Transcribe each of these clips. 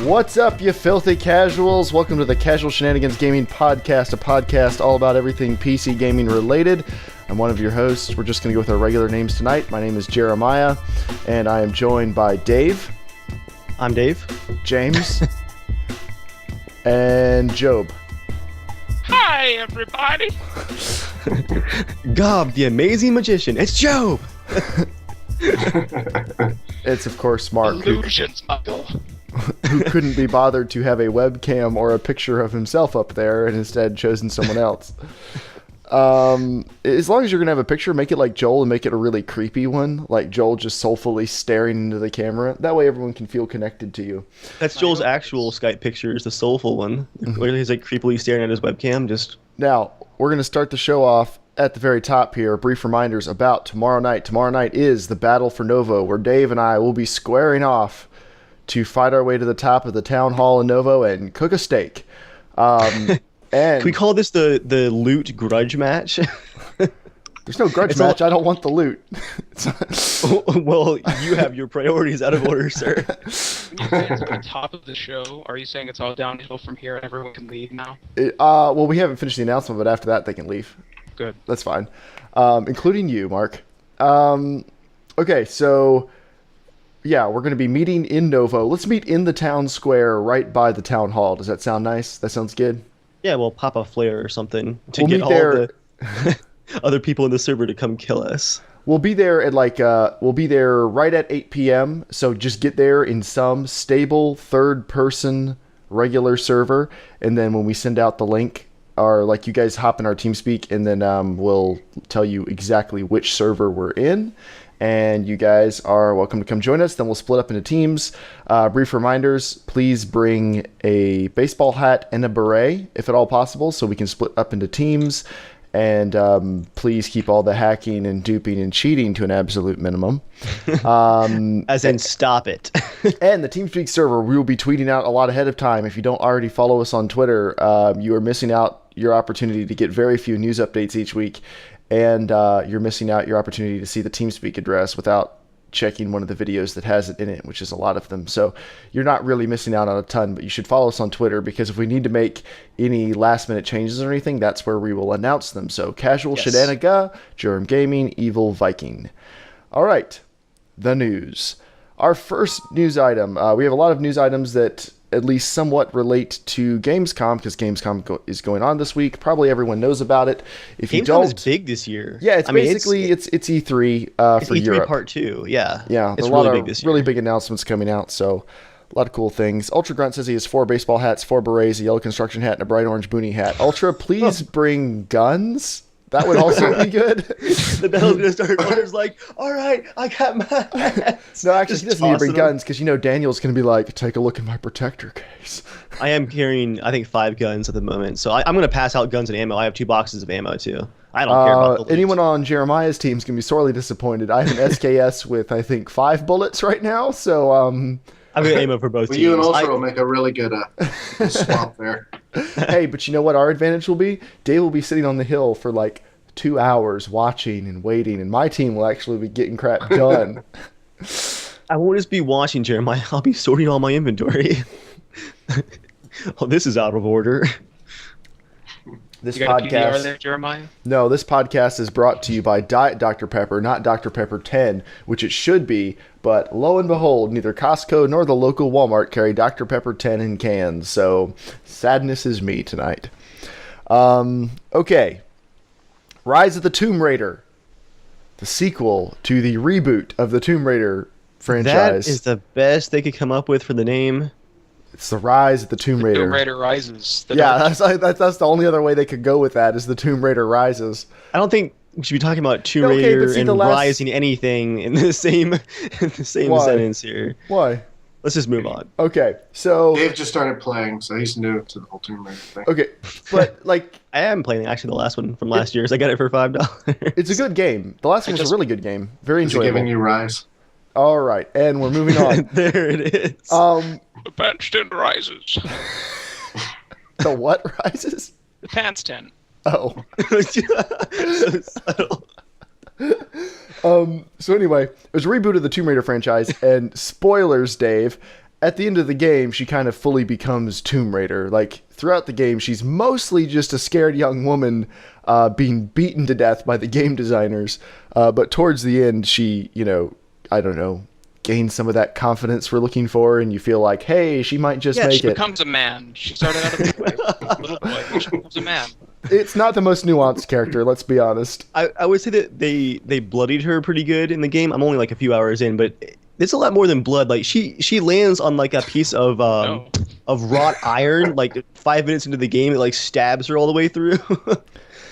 What's up, you filthy casuals? Welcome to the Casual Shenanigans Gaming Podcast, a podcast all about everything PC gaming related. I'm one of your hosts. We're just going to go with our regular names tonight. My name is Jeremiah, and I am joined by Dave. I'm Dave. James. And Job. Hi, everybody. Gob, the amazing magician. It's Job. It's, of course, Mark. Illusions, Michael. Who couldn't be bothered to have a webcam or a picture of himself up there and instead chosen someone else. As long as you're going to have a picture, make it like Joel and make it a really creepy one. Like Joel just soulfully staring into the camera. That way everyone can feel connected to you. That's Joel's actual Skype picture, is the soulful one. Where he's like creepily staring at his webcam. Now, we're going to start the show off at the very top here. Brief reminders about tomorrow night. Tomorrow night is the Battle for Novo, where Dave and I will be squaring off to fight our way to the top of the town hall in Novo and cook a steak. And can we call this the loot grudge match? There's no grudge match. I don't want the loot. Well, you have your priorities out of order, sir. When you say it's at the top of the show, are you saying it's all downhill from here and everyone can leave now? Well, we haven't finished the announcement, but after that they can leave. Good. That's fine. Including you, Mark. Okay, so yeah, we're going to be meeting in Novo. Let's meet in the town square right by the town hall. Does that sound nice? That sounds good? Yeah, we'll pop a flare or something to We'll get meet all there. the other people in the server to come kill us. We'll be there at we'll be there right at 8 p.m. So just get there in some stable third-person regular server, and then when we send out the link, or like you guys hop in our TeamSpeak, and then we'll tell you exactly which server we're in. And you guys are welcome to come join us. Then we'll split up into teams. Brief reminders, please bring a baseball hat and a beret, if at all possible, so we can split up into teams. And please keep all the hacking and duping and cheating to an absolute minimum. As in, stop it. And the TeamSpeak server, we will be tweeting out a lot ahead of time. If you don't already follow us on Twitter, you are missing out your opportunity to get very few news updates each week. And you're missing out your opportunity to see the TeamSpeak address without checking one of the videos that has it in it, which is a lot of them. So you're not really missing out on a ton, but you should follow us on Twitter, because if we need to make any last minute changes or anything, that's where we will announce them. So Casual Shenanigans, JERMgaming, Evil Viking. All right, the news. Our first news item. We have a lot of news items that at least somewhat relate to Gamescom, because Gamescom is going on this week. Probably everyone knows about it. If you don't, Gamescom is big this year. Yeah, it's basically it's E3 it's for E3 Europe. Part 2, yeah. Yeah, it's a lot really of big this year. really big announcements coming out, so a lot of cool things. Ultra Grunt says he has 4 baseball hats, 4 berets, a yellow construction hat, and a bright orange boonie hat. Ultra, please bring guns. That would also be good. The battle's gonna start. Ultra's like, all right, I got my hats. No, actually, he doesn't need to bring them. guns, because Daniel's going to be like, take a look in my protector case. I am carrying, I think, 5 guns at the moment, so I'm gonna pass out guns and ammo. I have 2 boxes of ammo too. I don't care about the loot. Anyone on Jeremiah's team is going to be sorely disappointed. I have an SKS with, I think, 5 bullets right now, so I've got ammo for both teams. You and Ultra will make a really good swap there. Hey, but you know what our advantage will be? Dave will be sitting on the hill for like 2 hours watching and waiting, and my team will actually be getting crap done. I won't just be watching, Jeremiah. I'll be sorting all my inventory. Oh, this is out of order. This You got a PDR podcast, there, Jeremiah? no, this podcast is brought to you by Diet Dr. Pepper, not Dr. Pepper 10, which it should be, but lo and behold, neither Costco nor the local Walmart carry Dr. Pepper 10 in cans, so sadness is me tonight. Okay. Rise of the Tomb Raider, the sequel to the reboot of the Tomb Raider franchise. That is the best they could come up with for the name. It's the Rise of the Tomb Raider. Tomb Raider Rises. Yeah, that's the only other way they could go with that, is the Tomb Raider Rises. I don't think we should be talking about Tomb Okay, Raider but see, and the last- Rising anything in the same Why? sentence here. Why? Let's just move on. Okay, so Dave just started playing, so he's new to the whole Tomb Raider thing. okay, but like I am playing actually the last one from last year, so I got it for $5. it's a good game. The last one was a really good game, very Is he giving enjoyable. you Rise? All right, and we're moving on. There it is. The Pants 10 Rises. The what rises? The Pants 10. Oh. So subtle. So anyway, it was a reboot of the Tomb Raider franchise, and spoilers, Dave, at the end of the game, she kind of fully becomes Tomb Raider. Like, throughout the game, she's mostly just a scared young woman being beaten to death by the game designers. But towards the end, she, I don't know, gains some of that confidence we're looking for, and you feel like, hey, she might just make she it. becomes a man. She started out a little boy. She becomes a man. It's not the most nuanced character, let's be honest. I would say that they bloodied her pretty good in the game. I'm only like a few hours in, but it's a lot more than blood. Like she lands on like a piece of wrought iron like 5 minutes into the game. It like stabs her all the way through.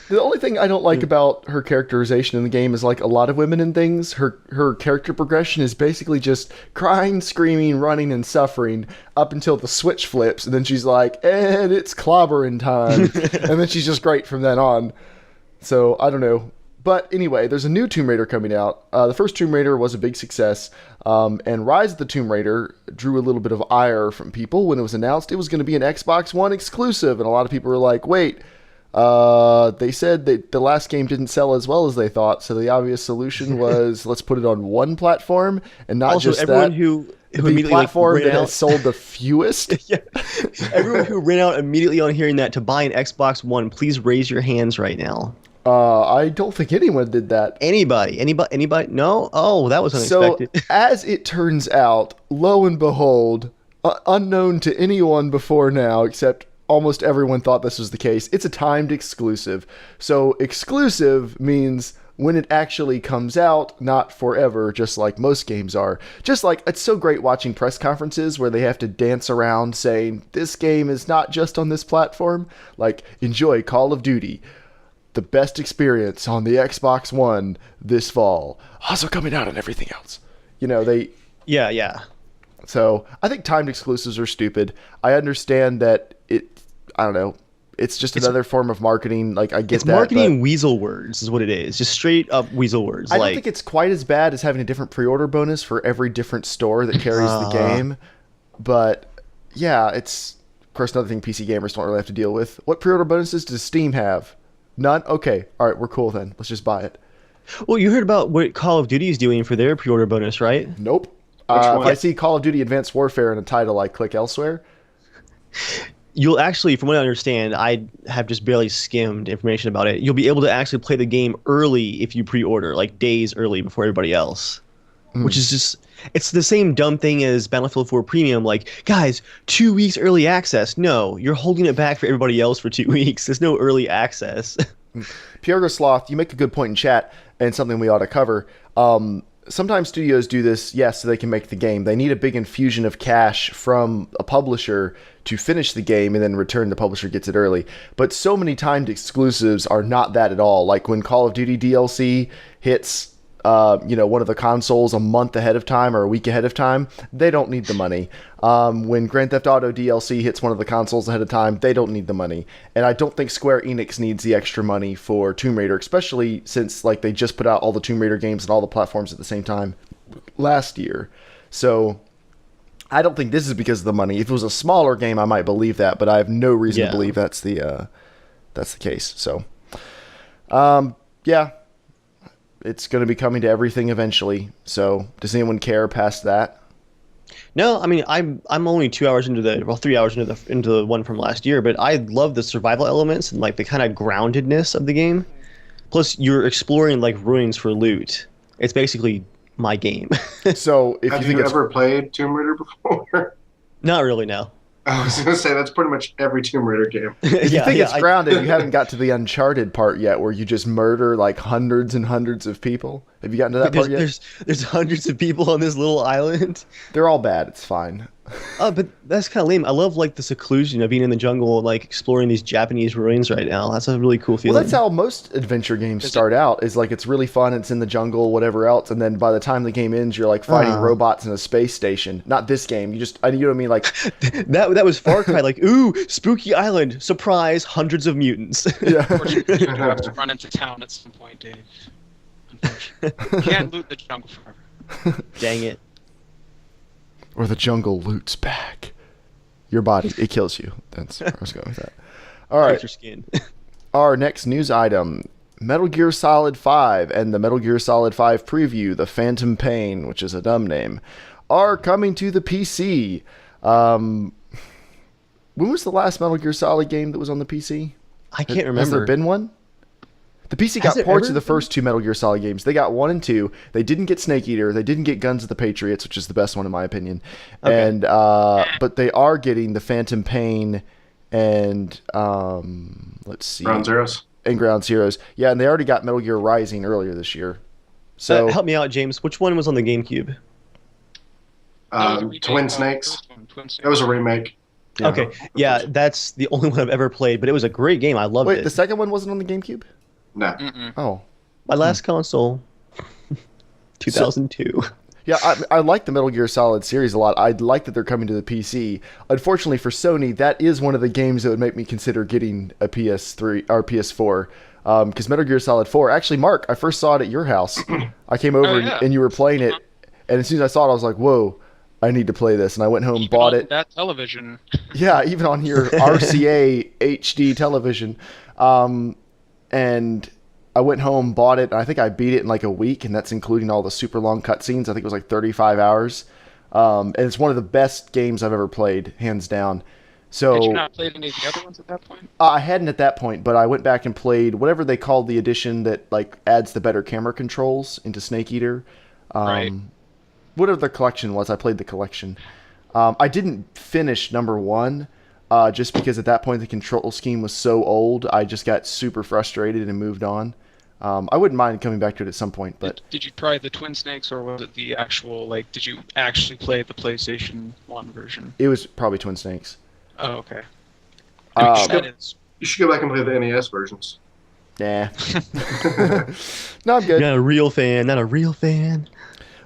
The only thing I don't like about her characterization in the game is, like a lot of women and things, her character progression is basically just crying, screaming, running, and suffering up until the switch flips, and then she's like, and it's clobbering time. And then she's just great from then on. So, I don't know. But anyway, there's a new Tomb Raider coming out. The first Tomb Raider was a big success, and Rise of the Tomb Raider drew a little bit of ire from people when it was announced it was going to be an Xbox One exclusive, and a lot of people were like, wait, they said that the last game didn't sell as well as they thought, so the obvious solution was let's put it on one platform, and not also, just everyone that. who The immediately platform ran that out. has sold the fewest. Yeah. Everyone who ran out immediately on hearing that to buy an Xbox One, please raise your hands right now. I don't think anyone did that. Anybody? No? Oh, that was unexpected. So, as it turns out, lo and behold, unknown to anyone before now, except almost everyone thought this was the case, it's a timed exclusive. So, exclusive means when it actually comes out, not forever, just like most games are. Just like, it's so great watching press conferences where they have to dance around saying, this game is not just on this platform. Like, enjoy Call of Duty, the best experience on the Xbox One this fall. Also coming out on everything else. Yeah. So, I think timed exclusives are stupid. I understand that I don't know, it's just another form of marketing. Like, I get It's that. marketing weasel words is what it is. Just straight up weasel words. I don't think it's quite as bad as having a different pre-order bonus for every different store that carries the game. But, yeah, it's, of course, another thing PC gamers don't really have to deal with. What pre-order bonuses does Steam have? None? Okay. All right, we're cool then. Let's just buy it. Well, you heard about what Call of Duty is doing for their pre-order bonus, right? Nope. Which If one? I see Call of Duty Advanced Warfare in a title, I click elsewhere. You'll actually, from what I understand, I have just barely skimmed information about it. You'll be able to actually play the game early if you pre-order, like days early before everybody else. Which is just, it's the same dumb thing as Battlefield 4 Premium. Like, guys, 2 weeks early access. No, you're holding it back for everybody else for 2 weeks. There's no early access. Pierre Sloth, you make a good point in chat, and something we ought to cover. Sometimes studios do this, yes, so they can make the game. They need a big infusion of cash from a publisher to finish the game, and then in return the publisher gets it early. But so many timed exclusives are not that at all. Like when Call of Duty DLC hits one of the consoles a month ahead of time or a week ahead of time, they don't need the money. When Grand Theft Auto DLC hits one of the consoles ahead of time, they don't need the money. And I don't think Square Enix needs the extra money for Tomb Raider, especially since like they just put out all the Tomb Raider games and all the platforms at the same time last year. So I don't think this is because of the money. If it was a smaller game, I might believe that, but I have no reason to believe that's the case. So, yeah. It's going to be coming to everything eventually. So, does anyone care past that? No, I mean I'm only 2 hours into 3 hours into the one from last year, but I love the survival elements and like the kind of groundedness of the game. Plus, you're exploring like ruins for loot. It's basically my game. So, if Have you think you it's ever played Tomb Raider before? Not really, no. I was going to say, that's pretty much every Tomb Raider game. if you think it's grounded, you haven't got to the Uncharted part yet, where you just murder like hundreds and hundreds of people. Have you gotten to that part yet? There's hundreds of people on this little island. They're all bad. It's fine. Oh, but that's kind of lame. I love like the seclusion of being in the jungle, like exploring these Japanese ruins right now. That's a really cool feeling. Well, that's how most adventure games start out. Is like it's really fun. It's in the jungle, whatever else, and then by the time the game ends, you're like fighting robots in a space station. Not this game. You know what I mean? Like that was Far Cry. Like, ooh, spooky island, surprise, hundreds of mutants. yeah. Unfortunately, you have to run into town at some point, Dave. Unfortunately. You can't loot the jungle forever. Dang it. Or the jungle loots back your body. It kills you. That's where I was going with that. All right. Your skin. Our next news item, Metal Gear Solid 5 and the Metal Gear Solid 5 preview, The Phantom Pain, which is a dumb name, are coming to the PC. When was the last Metal Gear Solid game that was on the PC? I can't remember. Has there been one? The PC got ports of the first two Metal Gear Solid games. They got 1 and 2. They didn't get Snake Eater. They didn't get Guns of the Patriots, which is the best one in my opinion. Okay. And but they are getting the Phantom Pain and let's see, Ground Zeroes. And Ground Zeroes. Yeah, and they already got Metal Gear Rising earlier this year. So help me out, James. Which one was on the GameCube? Twin Snakes. That was a remake. Yeah. Okay, yeah, that's the only one I've ever played, but it was a great game. I loved it. Wait, the second one wasn't on the GameCube? No. Mm-mm. Oh. My last console, 2002. Yeah, I like the Metal Gear Solid series a lot. I like that they're coming to the PC. Unfortunately for Sony, that is one of the games that would make me consider getting a PS3 or PS4. Because Metal Gear Solid 4, actually, Mark, I first saw it at your house. I came over and you were playing it, and as soon as I saw it, I was like, whoa, I need to play this. And I went home, bought it. That television. Yeah, even on your RCA HD television. And I went home, bought it, and I think I beat it in like a week, and that's including all the super long cutscenes. I think it was like 35 hours. And it's one of the best games I've ever played, hands down. So, did you not play any of the other ones at that point? I hadn't at that point, but I went back and played whatever they called the edition that like adds the better camera controls into Snake Eater. Right. Whatever the collection was, I played the collection. I didn't finish number 1. Just because at that point the control scheme was so old, I just got super frustrated and moved on. I wouldn't mind coming back to it at some point, but... Did you try the Twin Snakes, or was it the actual, like, did you actually play the PlayStation 1 version? It was probably Twin Snakes. Oh, okay. You should go back and play the NES versions. Nah. No, I'm good. Not a real fan, not a real fan.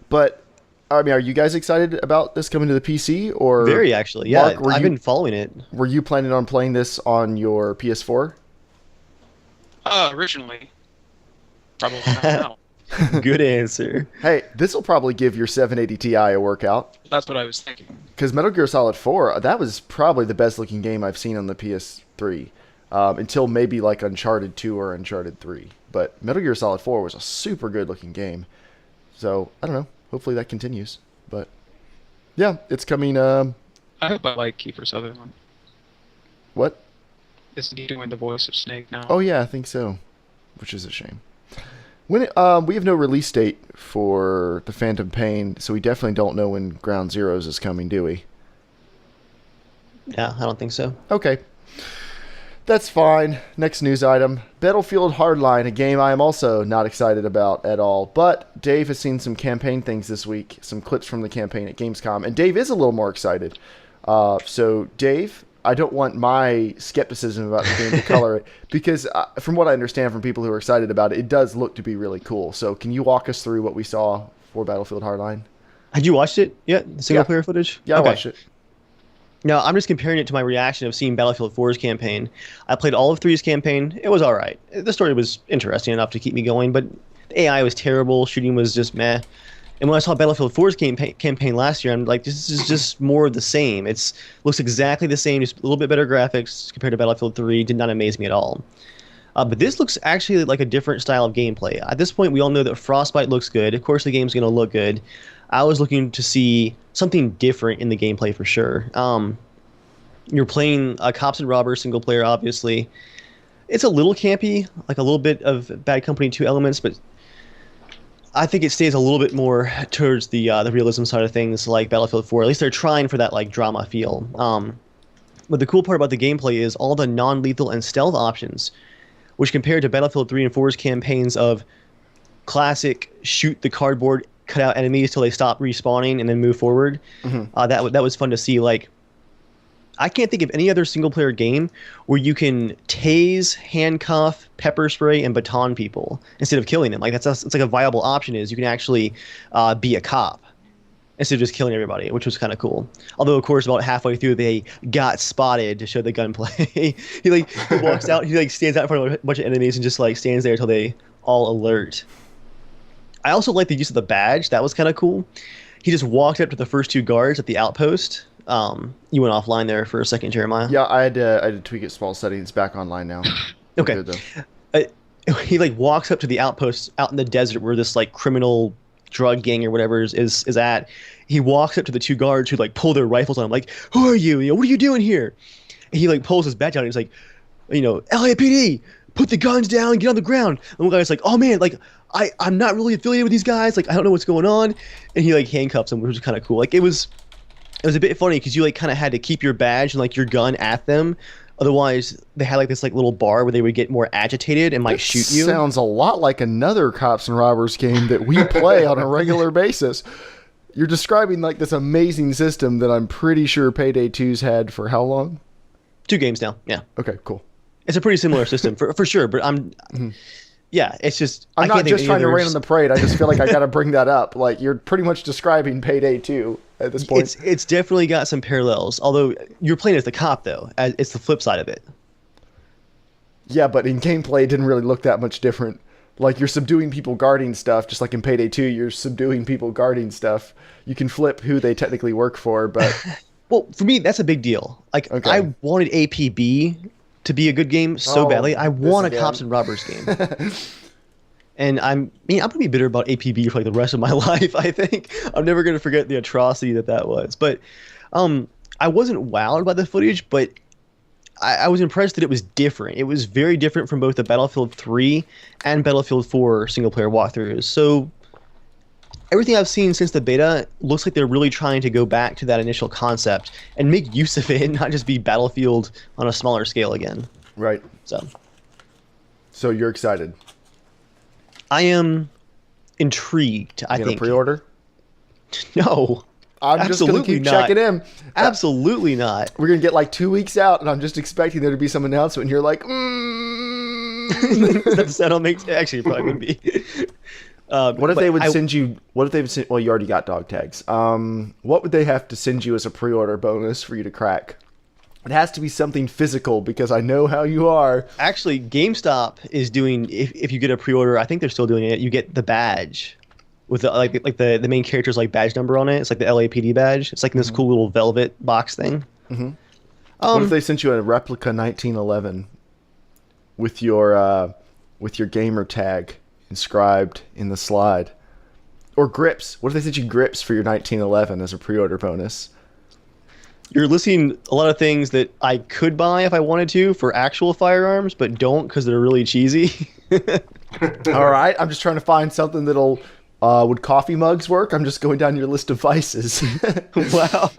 But... I mean, are you guys excited about this coming to the PC? Or very, actually. Yeah, Mark, I've been following it. Were you planning on playing this on your PS4? Originally. Probably not now. Good answer. Hey, this will probably give your 780 Ti a workout. That's what I was thinking. Because Metal Gear Solid 4, that was probably the best looking game I've seen on the PS3. Until maybe like Uncharted 2 or Uncharted 3. But Metal Gear Solid 4 was a super good looking game. So, I don't know. Hopefully that continues. But, yeah, it's coming... I hope I like Kiefer Sutherland. What? Isn't he doing the voice of Snake now? Oh, yeah, I think so. Which is a shame. We have no release date for the Phantom Pain, so we definitely don't know when Ground Zeroes is coming, do we? Yeah, I don't think so. Okay. That's fine. Next news item. Battlefield Hardline, a game I am also not excited about at all. But Dave has seen some campaign things this week, some clips from the campaign at Gamescom, and Dave is a little more excited. So, Dave, I don't want my skepticism about the game to color it, because from what I understand from people who are excited about it, it does look to be really cool. So, can you walk us through what we saw for Battlefield Hardline? Had you watched it yet? The single-player footage? Yeah, okay. I watched it. No, I'm just comparing it to my reaction of seeing Battlefield 4's campaign. I played all of 3's campaign. It was all right. The story was interesting enough to keep me going, but the AI was terrible. Shooting was just meh. And when I saw Battlefield 4's campaign last year, I'm like, this is just more of the same. It looks exactly the same, just a little bit better graphics compared to Battlefield 3. Did not amaze me at all. But this looks actually like a different style of gameplay. At this point, we all know that Frostbite looks good. Of course, the game's going to look good. I was looking to see something different in the gameplay for sure. You're playing Cops and Robbers single player, obviously. It's a little campy, like a little bit of Bad Company 2 elements, but I think it stays a little bit more towards the realism side of things, like Battlefield 4. At least they're trying for that like drama feel. But the cool part about the gameplay is all the non-lethal and stealth options, which compared to Battlefield 3 and 4's campaigns of classic shoot the cardboard, cut out enemies till they stop respawning and then move forward. Mm-hmm. That was fun to see. Like, I can't think of any other single-player game where you can tase, handcuff, pepper spray, and baton people instead of killing them. Like it's like a viable option is you can actually be a cop instead of just killing everybody, which was kind of cool. Although, of course, about halfway through, they got spotted to show the gunplay. he walks out, he stands out in front of a bunch of enemies and just stands there until they all alert. I also like the use of the badge. That was kind of cool. He just walked up to the first two guards at the outpost. You went offline there for a second, Jeremiah. Yeah, I had to tweak it small settings. Back online now. Okay. Good, he walks up to the outpost out in the desert where this criminal drug gang or whatever is at, he walks up to the two guards who like pull their rifles on him, like, "Who are you? You know, what are you doing here?" And he like pulls his badge out and he's like, you know, "LAPD, put the guns down, get on the ground." And one guy's like, "Oh man, like I'm not really affiliated with these guys, like I don't know what's going on," and he like handcuffs him, which was kind of cool. Like it was a bit funny because you like kind of had to keep your badge and like your gun at them. Otherwise, they had like this like little bar where they would get more agitated and might shoot you. Sounds a lot like another Cops and Robbers game that we play on a regular basis. You're describing like this amazing system that I'm pretty sure Payday 2's had for how long? 2 games now. Yeah. Okay, cool. It's a pretty similar system for sure, but yeah, it's just I'm not just trying to rain on the. the parade. I just feel like I got to bring that up. Like you're pretty much describing Payday 2 at this point. It's definitely got some parallels. Although you're playing as the cop, though. It's the flip side of it. Yeah, but in gameplay, it didn't really look that much different. Like you're subduing people guarding stuff, just like in Payday 2, you're subduing people guarding stuff. You can flip who they technically work for, but well, for me, that's a big deal. Like Okay. I wanted APB to be a good game so badly. I want a Cops and Robbers game. And I'm gonna be bitter about APB for like the rest of my life. I think I'm never gonna forget the atrocity that was. But I wasn't wowed by the footage, but I was impressed that it was different. It was very different from both the Battlefield 3 and Battlefield 4 single player walkthroughs. So everything I've seen since the beta looks like they're really trying to go back to that initial concept and make use of it, and not just be Battlefield on a smaller scale again. right. So you're excited. I am intrigued. I You think. gonna pre-order? No. I'm just gonna keep checking in. Absolutely not. We're gonna get like 2 weeks out, and I'm just expecting there to be some announcement. And you're like, That's the sound I'll make. Actually, it probably would be. What if they would send you? What if they would send? Well, you already got dog tags. What would they have to send you as a pre-order bonus for you to crack? It has to be something physical because I know how you are. Actually, GameStop is doing. If you get a pre-order, I think they're still doing it. You get the badge with the like the main character's like badge number on it. It's like the LAPD badge. It's like in this cool little velvet box thing. Mm-hmm. What if they sent you a replica 1911 with your gamer tag inscribed in the slide? Or grips. What if they sent you grips for your 1911 as a pre-order bonus? You're listing a lot of things that I could buy if I wanted to for actual firearms, but don't because they're really cheesy. All right, I'm just trying to find something that'll. Would coffee mugs work? I'm just going down your list of vices. Wow.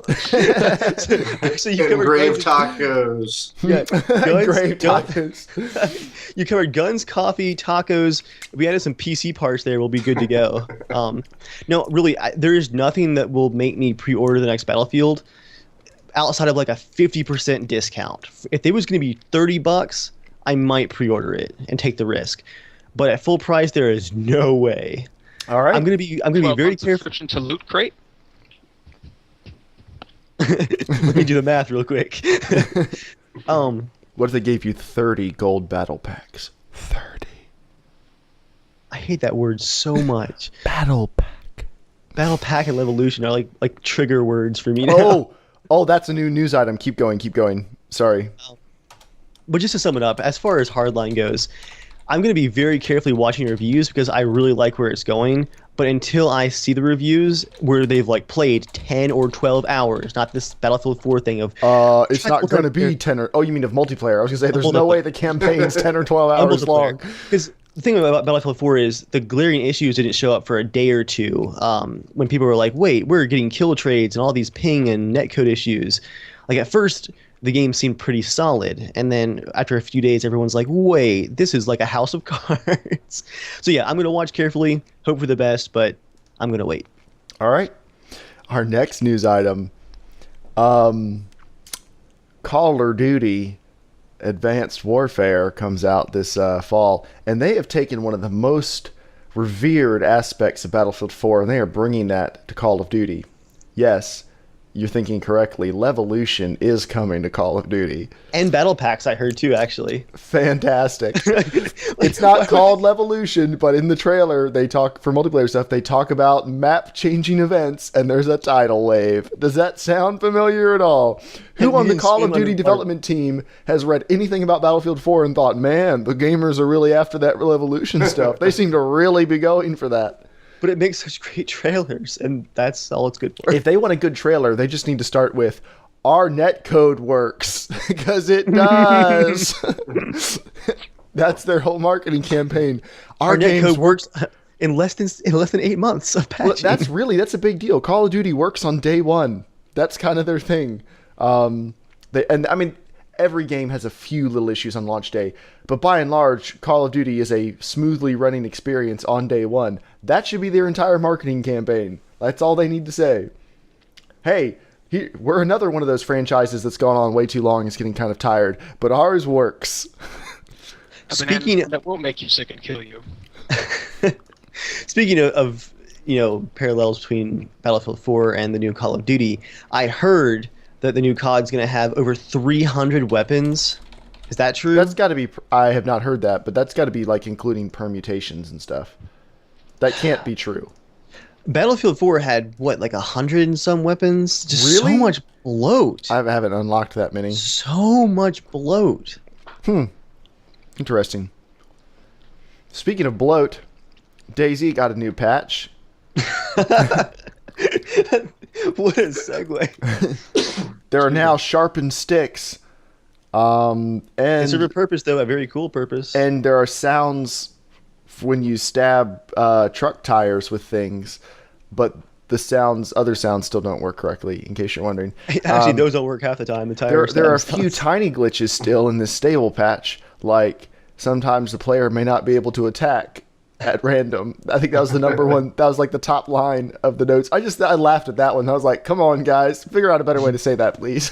So you covered Engraved guns, tacos. yeah, Engraved tacos. You covered guns, coffee, tacos. We added some PC parts there. We'll be good to go. No, really, there is nothing that will make me pre-order the next Battlefield outside of like a 50% discount. If it was going to be $30, I might pre-order it and take the risk. But at full price, there is no way. All right. I'm gonna be very careful. Subscription to Loot Crate. Let me do the math real quick. What if they gave you 30 gold battle packs? 30. I hate that word so much. Battle pack. Battle pack and Levolution are like trigger words for me now. Oh, that's a new news item. Keep going. Sorry. But just to sum it up, as far as Hardline goes, I'm going to be very carefully watching reviews because I really like where it's going. But until I see the reviews where they've like played 10 or 12 hours, not this Battlefield 4 thing of It's not going to be 10 or... Oh, you mean of multiplayer. I was going to say, there's no way the campaign's 10 or 12 hours long. Because the thing about Battlefield 4 is the glaring issues didn't show up for a day or two when people were like, wait, we're getting kill trades and all these ping and netcode issues. Like at first... the game seemed pretty solid, and then after a few days, everyone's like, wait, this is like a house of cards. So yeah, I'm going to watch carefully, hope for the best, but I'm going to wait. All right. Our next news item, Call of Duty Advanced Warfare comes out this fall, and they have taken one of the most revered aspects of Battlefield 4, and they are bringing that to Call of Duty. Yes, you're thinking correctly. Levolution is coming to Call of Duty. And battle packs, I heard too, actually. Fantastic. It's not called Levolution, but in the trailer, they talk, for multiplayer stuff, they talk about map-changing events, and there's a tidal wave. Does that sound familiar at all? Who on the Call of Duty development team has read anything about Battlefield 4 and thought, man, the gamers are really after that Levolution stuff. They seem to really be going for that. But it makes such great trailers, and that's all it's good for. If they want a good trailer, they just need to start with our netcode works because it does. That's their whole marketing campaign. Our netcode works in less than 8 months of patching. That's a big deal. Call of Duty works on day one. That's kind of their thing. Every game has a few little issues on launch day, but by and large, Call of Duty is a smoothly running experience on day one. That should be their entire marketing campaign. That's all they need to say. Hey, we're another one of those franchises that's gone on way too long. It's getting kind of tired, but ours works. Speaking that won't make you sick and kill you. Speaking of parallels between Battlefield 4 and the new Call of Duty, I heard that the new COD's going to have over 300 weapons. Is that true? That's got to be. I have not heard that, but that's got to be like including permutations and stuff. That can't be true. Battlefield 4 had what, like 100 and some weapons? Just really? So much bloat. I haven't unlocked that many. So much bloat. Interesting. Speaking of bloat, DayZ got a new patch. What a segue. There are now sharpened sticks. And they serve a purpose, though, a very cool purpose. And there are sounds when you stab truck tires with things, but the other sounds still don't work correctly, in case you're wondering. Actually, those don't work half the time. The tires. There are a few tiny glitches still in this stable patch, like sometimes the player may not be able to attack at random. I think that was the number one. That was like the top line of the notes. I laughed at that one. I was like, come on, guys, figure out a better way to say that, please.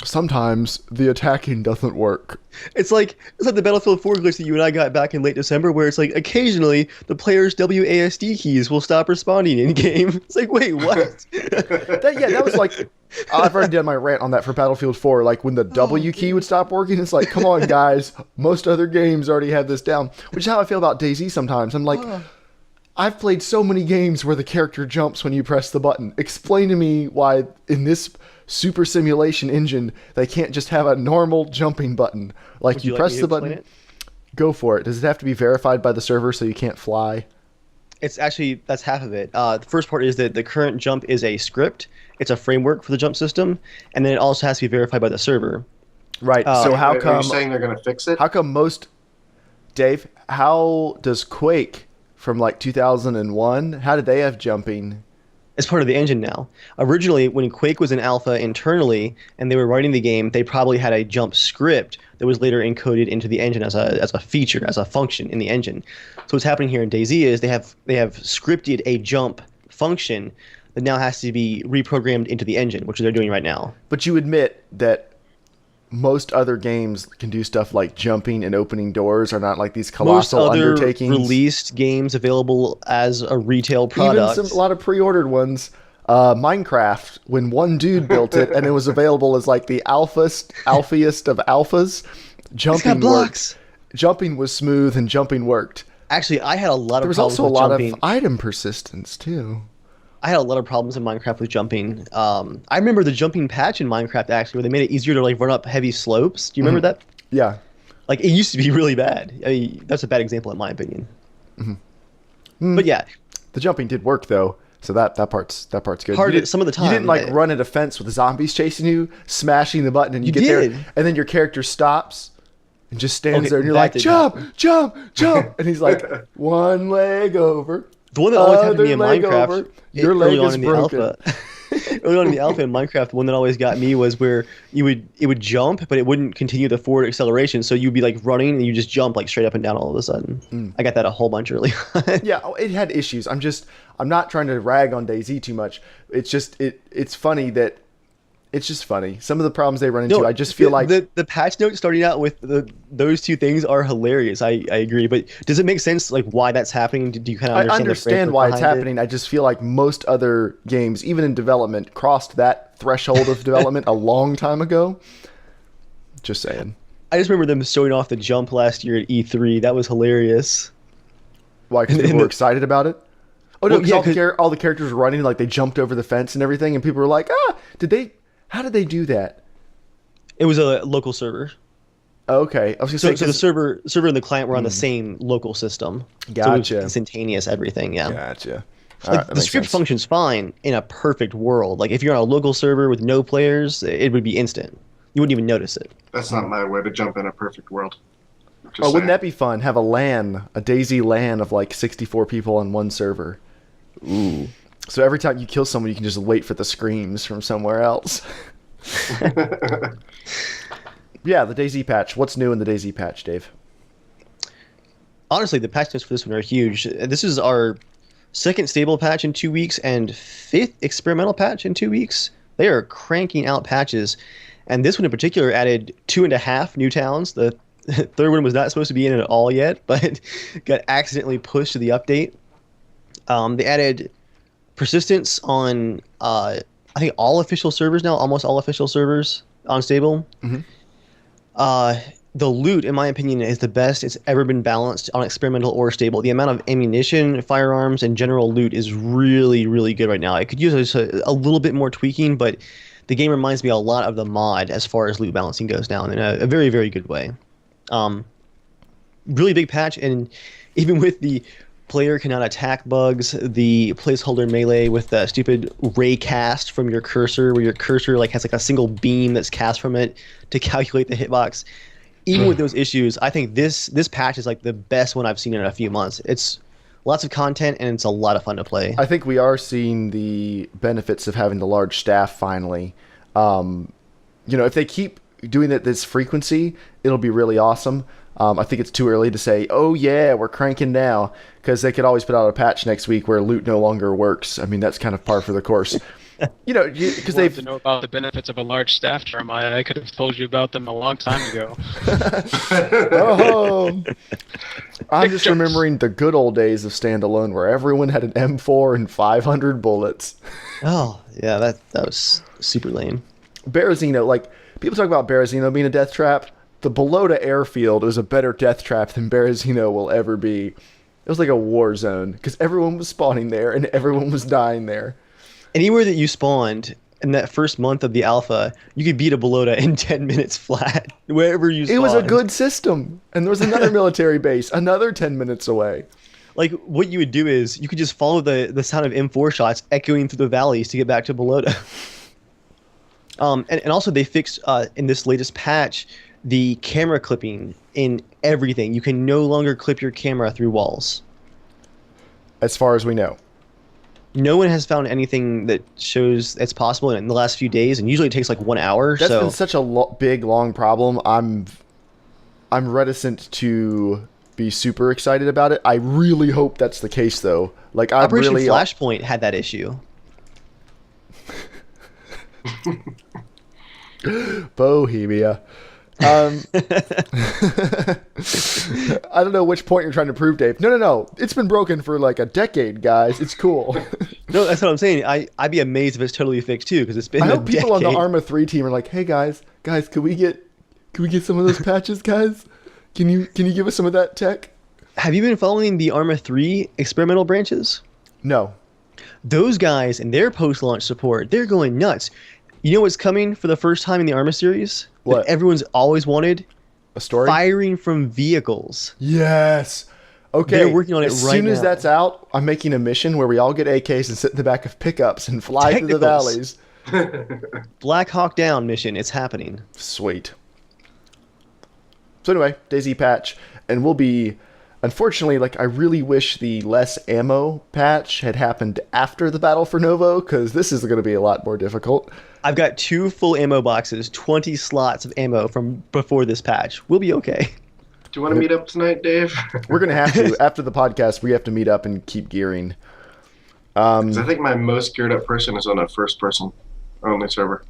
Sometimes the attacking doesn't work. It's like the Battlefield 4 glitch that you and I got back in late December, where it's like occasionally the player's WASD keys will stop responding in game. It's like, wait, what? that was like, I've already done my rant on that for Battlefield 4. Like when the W key would stop working, it's like, come on, guys. Most other games already have this down. Which is how I feel about DayZ sometimes. I'm like, I've played so many games where the character jumps when you press the button. Explain to me why in this super simulation engine they can't just have a normal jumping button. Like you press the button, go for it. Does it have to be verified by the server so you can't fly? It's actually, that's half of it. The first part is that the current jump is a script. It's a framework for the jump system, and then it also has to be verified by the server. Right. So how come? Are you saying they're going to fix it? How come Dave? How does Quake from like 2001? How did they have jumping? It's part of the engine now. Originally, when Quake was in alpha internally and they were writing the game, they probably had a jump script that was later encoded into the engine as a feature, as a function in the engine. So what's happening here in DayZ is they have scripted a jump function that now has to be reprogrammed into the engine, which they're doing right now. But you admit that most other games can do stuff like jumping and opening doors are not like these colossal undertakings. Most other released games available as a retail product. Even a lot of pre-ordered ones. Minecraft, when one dude built it and it was available as like the alphiest of alphas, jumping worked. Jumping was smooth and jumping worked. Actually, I had a lot of problems with jumping. There was also a lot of item persistence too. I had a lot of problems in Minecraft with jumping. I remember the jumping patch in Minecraft actually, where they made it easier to like run up heavy slopes. Do you remember that? Yeah. Like it used to be really bad. I mean, that's a bad example in my opinion. But yeah, the jumping did work though, so that part's good. Some of the time you didn't like run at a fence with zombies chasing you, smashing the button, and you get there, and then your character stops and just stands there, and you're like, jump, jump, jump, and he's like, one leg over. The one that always happened to me in Minecraft, your leg is broken. Early on in the alpha in Minecraft, the one that always got me was where it would jump, but it wouldn't continue the forward acceleration. So you'd be like running and you just jump like straight up and down all of a sudden. I got that a whole bunch early on. Yeah, it had issues. I'm not trying to rag on DayZ too much. It's just it's funny that. It's just funny. Some of the problems they run into, I just feel like... The patch notes starting out with those two things are hilarious. I agree. But does it make sense like why that's happening? Do you kind of understand? I understand why it's happening. I just feel like most other games, even in development, crossed that threshold of development a long time ago. Just saying. I just remember them showing off the jump last year at E3. That was hilarious. Why? Because people were excited about it? Oh, no, because all the characters were running, like they jumped over the fence and everything, and people were like, how did they do that? It was a local server. Okay, I was gonna So, say so the 'cause- server and the client were on the same local system. So it was Gotcha. instantaneous, everything. Yeah. Gotcha. Like the script functions fine in a perfect world. Like if you're on a local server with no players, it would be instant. You wouldn't even notice it. That's not my way to jump in a perfect world. Just Oh, wouldn't saying. that be fun? Have a LAN, a DayZ LAN of like 64 people on one server. Ooh. So every time you kill someone, you can just wait for the screams from somewhere else. Yeah, the DayZ patch. What's new in the DayZ patch, Dave? Honestly, the patch notes for this one are huge. This is our second stable patch in 2 weeks and fifth experimental patch in 2 weeks. They are cranking out patches. And this one in particular added 2.5 new towns. The third one was not supposed to be in it at all yet, but got accidentally pushed to the update. They added persistence on, I think, all official servers now, almost all official servers on stable. Mhm. The loot, in my opinion, is the best it's ever been balanced on experimental or stable. The amount of ammunition, firearms, and general loot is really, really good right now. It could use a little bit more tweaking, but the game reminds me a lot of the mod as far as loot balancing goes now in a very, very good way. Really big patch, and even with the player cannot attack bugs, the placeholder melee with the stupid ray cast from your cursor, where your cursor like has like a single beam that's cast from it to calculate the hitbox. Even with those issues, I think this patch is like the best one I've seen in a few months. It's lots of content and it's a lot of fun to play. I think we are seeing the benefits of having the large staff finally. If they keep doing it this frequency, it'll be really awesome. I think it's too early to say, oh yeah, we're cranking now, because they could always put out a patch next week where loot no longer works. I mean, that's kind of par for the course. Because They've they've to know about the benefits of a large staff, Jeremiah. I could have told you about them a long time ago. Oh, I'm just remembering the good old days of standalone where everyone had an M4 and 500 bullets. Oh yeah, that was super lame. Berezino, like people talk about Berezino being a death trap. The Belota airfield was a better death trap than Berezino will ever be. It was like a war zone because everyone was spawning there and everyone was dying there. Anywhere that you spawned in that first month of the alpha, you could beat a Belota in 10 minutes flat, wherever you spawned. It was a good system. And there was another military base, another 10 minutes away. Like, what you would do is, you could just follow the sound of M4 shots echoing through the valleys to get back to Belota. And also, they fixed, in this latest patch, the camera clipping in everything. You can no longer clip your camera through walls. As far as we know. No one has found anything that shows it's possible in the last few days, and usually it takes like 1 hour. That's so been such a big, long problem. I'm reticent to be super excited about it. I really hope that's the case, though. Like, I Operation really Flashpoint had that issue. Bohemia. I don't know which point you're trying to prove, Dave. No. It's been broken for like a decade, guys. It's cool. No, that's what I'm saying. I'd be amazed if it's totally fixed too, because it's been I a hope people on the decade. ARMA 3 team are like, hey guys, could we get some of those patches, guys? Can you give us some of that tech? Have you been following the ARMA 3 experimental branches? No. Those guys and their post-launch support, they're going nuts. You know what's coming for the first time in the ARMA series? What? That everyone's always wanted? A story? Firing from vehicles. Yes. Okay. They're working on it as right soon as now. that's out, I'm making a mission where we all get AKs and sit in the back of pickups and fly through the Technicals. valleys. Black Hawk Down mission, it's happening. Sweet. So anyway, DayZ patch, and we'll be, unfortunately, like I really wish the less ammo patch had happened after the battle for Novo, because this is going to be a lot more difficult. I've got 2 full ammo boxes, 20 slots of ammo from before this patch. We'll be okay. Do you want to meet up tonight, Dave? We're going to have to, after the podcast, we have to meet up and keep gearing. 'Cause I think my most geared up person is on a first person only server.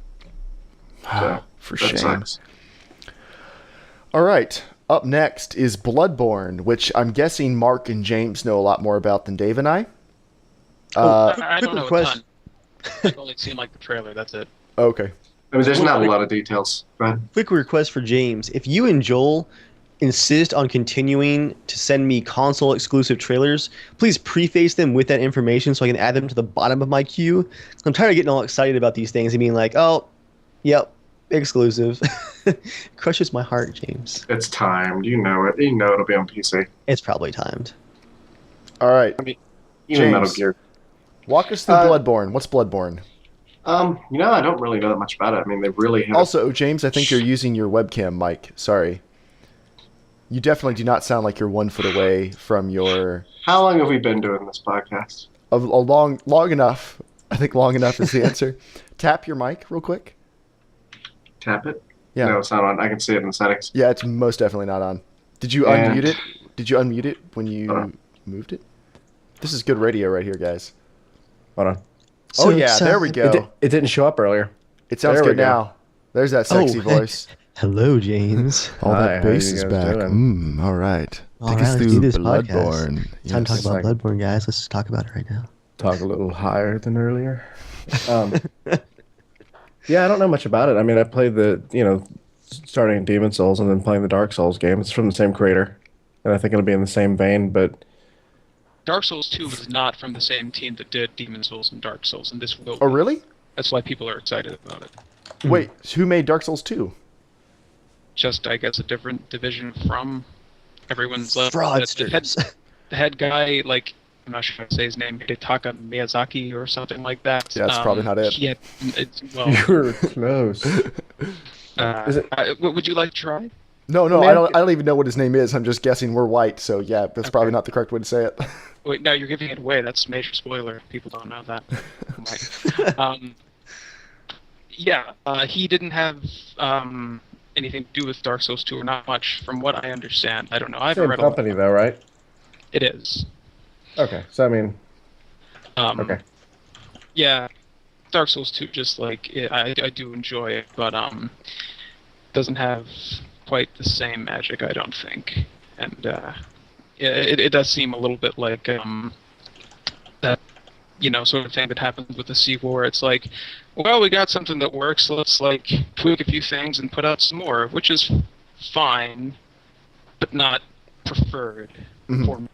So, For that shame. sucks. All right. Up next is Bloodborne, which I'm guessing Mark and James know a lot more about than Dave and I. I quick don't know request. a ton. I've only seen like the trailer. That's it. Okay. I mean, there's not a lot of details. But Quick request for James. If you and Joel insist on continuing to send me console exclusive trailers, please preface them with that information so I can add them to the bottom of my queue. I'm tired of getting all excited about these things and being like, oh, yep, Exclusive. Crushes my heart, James. It's timed. You know it. You know it'll be on PC. It's probably timed. All right. I mean, even Metal James, Gear. walk us through Bloodborne. What's Bloodborne? I don't really know that much about it. I mean, they really have. Also, James, I think you're using your webcam mic. Sorry. You definitely do not sound like you're 1 foot away from your... How long have we been doing this podcast? long enough. I think long enough is the answer. Tap your mic real quick. Tap it? Yeah. No, it's not on. I can see it in the settings. Yeah, it's most definitely not on. Did you unmute it? Did you unmute it when you moved it? This is good radio right here, guys. Hold on. Oh, yeah, there we go. It didn't show up earlier. It sounds There we good go. now. There's that sexy voice. Hello, James. All Hi, that how bass you is guys back. doing? All right. All Take right, us let's through do this Bloodborne. Time to talk Yes. about Bloodborne, guys. Let's just talk about it right now. Talk a little higher than earlier. Yeah, I don't know much about it. I mean, I played starting in Demon Souls and then playing the Dark Souls game. It's from the same creator, and I think it'll be in the same vein. But Dark Souls 2 is not from the same team that did Demon Souls and Dark Souls, and this will. Oh, really? That's why people are excited about it. Wait, who made Dark Souls 2? Just, I guess, a different division from everyone's left. Fraudsters. The head guy, like, I'm not sure how to say his name, Hidetaka Miyazaki or something like that. Yeah, that's probably not it. He had, well, you're close. Is it? would you like to try? No, Man, I don't even know what his name is. I'm just guessing we're white, so yeah, that's probably not the correct way to say it. Wait, no, you're giving it away. That's a major spoiler. People don't know that. He didn't have anything to do with Dark Souls 2, or not much, from what I understand. I don't know. I haven't Same read a lot. company, though, right? It is. Okay, so I mean, okay. Yeah, Dark Souls 2, just like I do enjoy it, but doesn't have quite the same magic, I don't think. And it does seem a little bit like that, sort of thing that happens with the sequel, where it's like, well, we got something that works, let's like tweak a few things and put out some more, which is fine, but not preferred for me.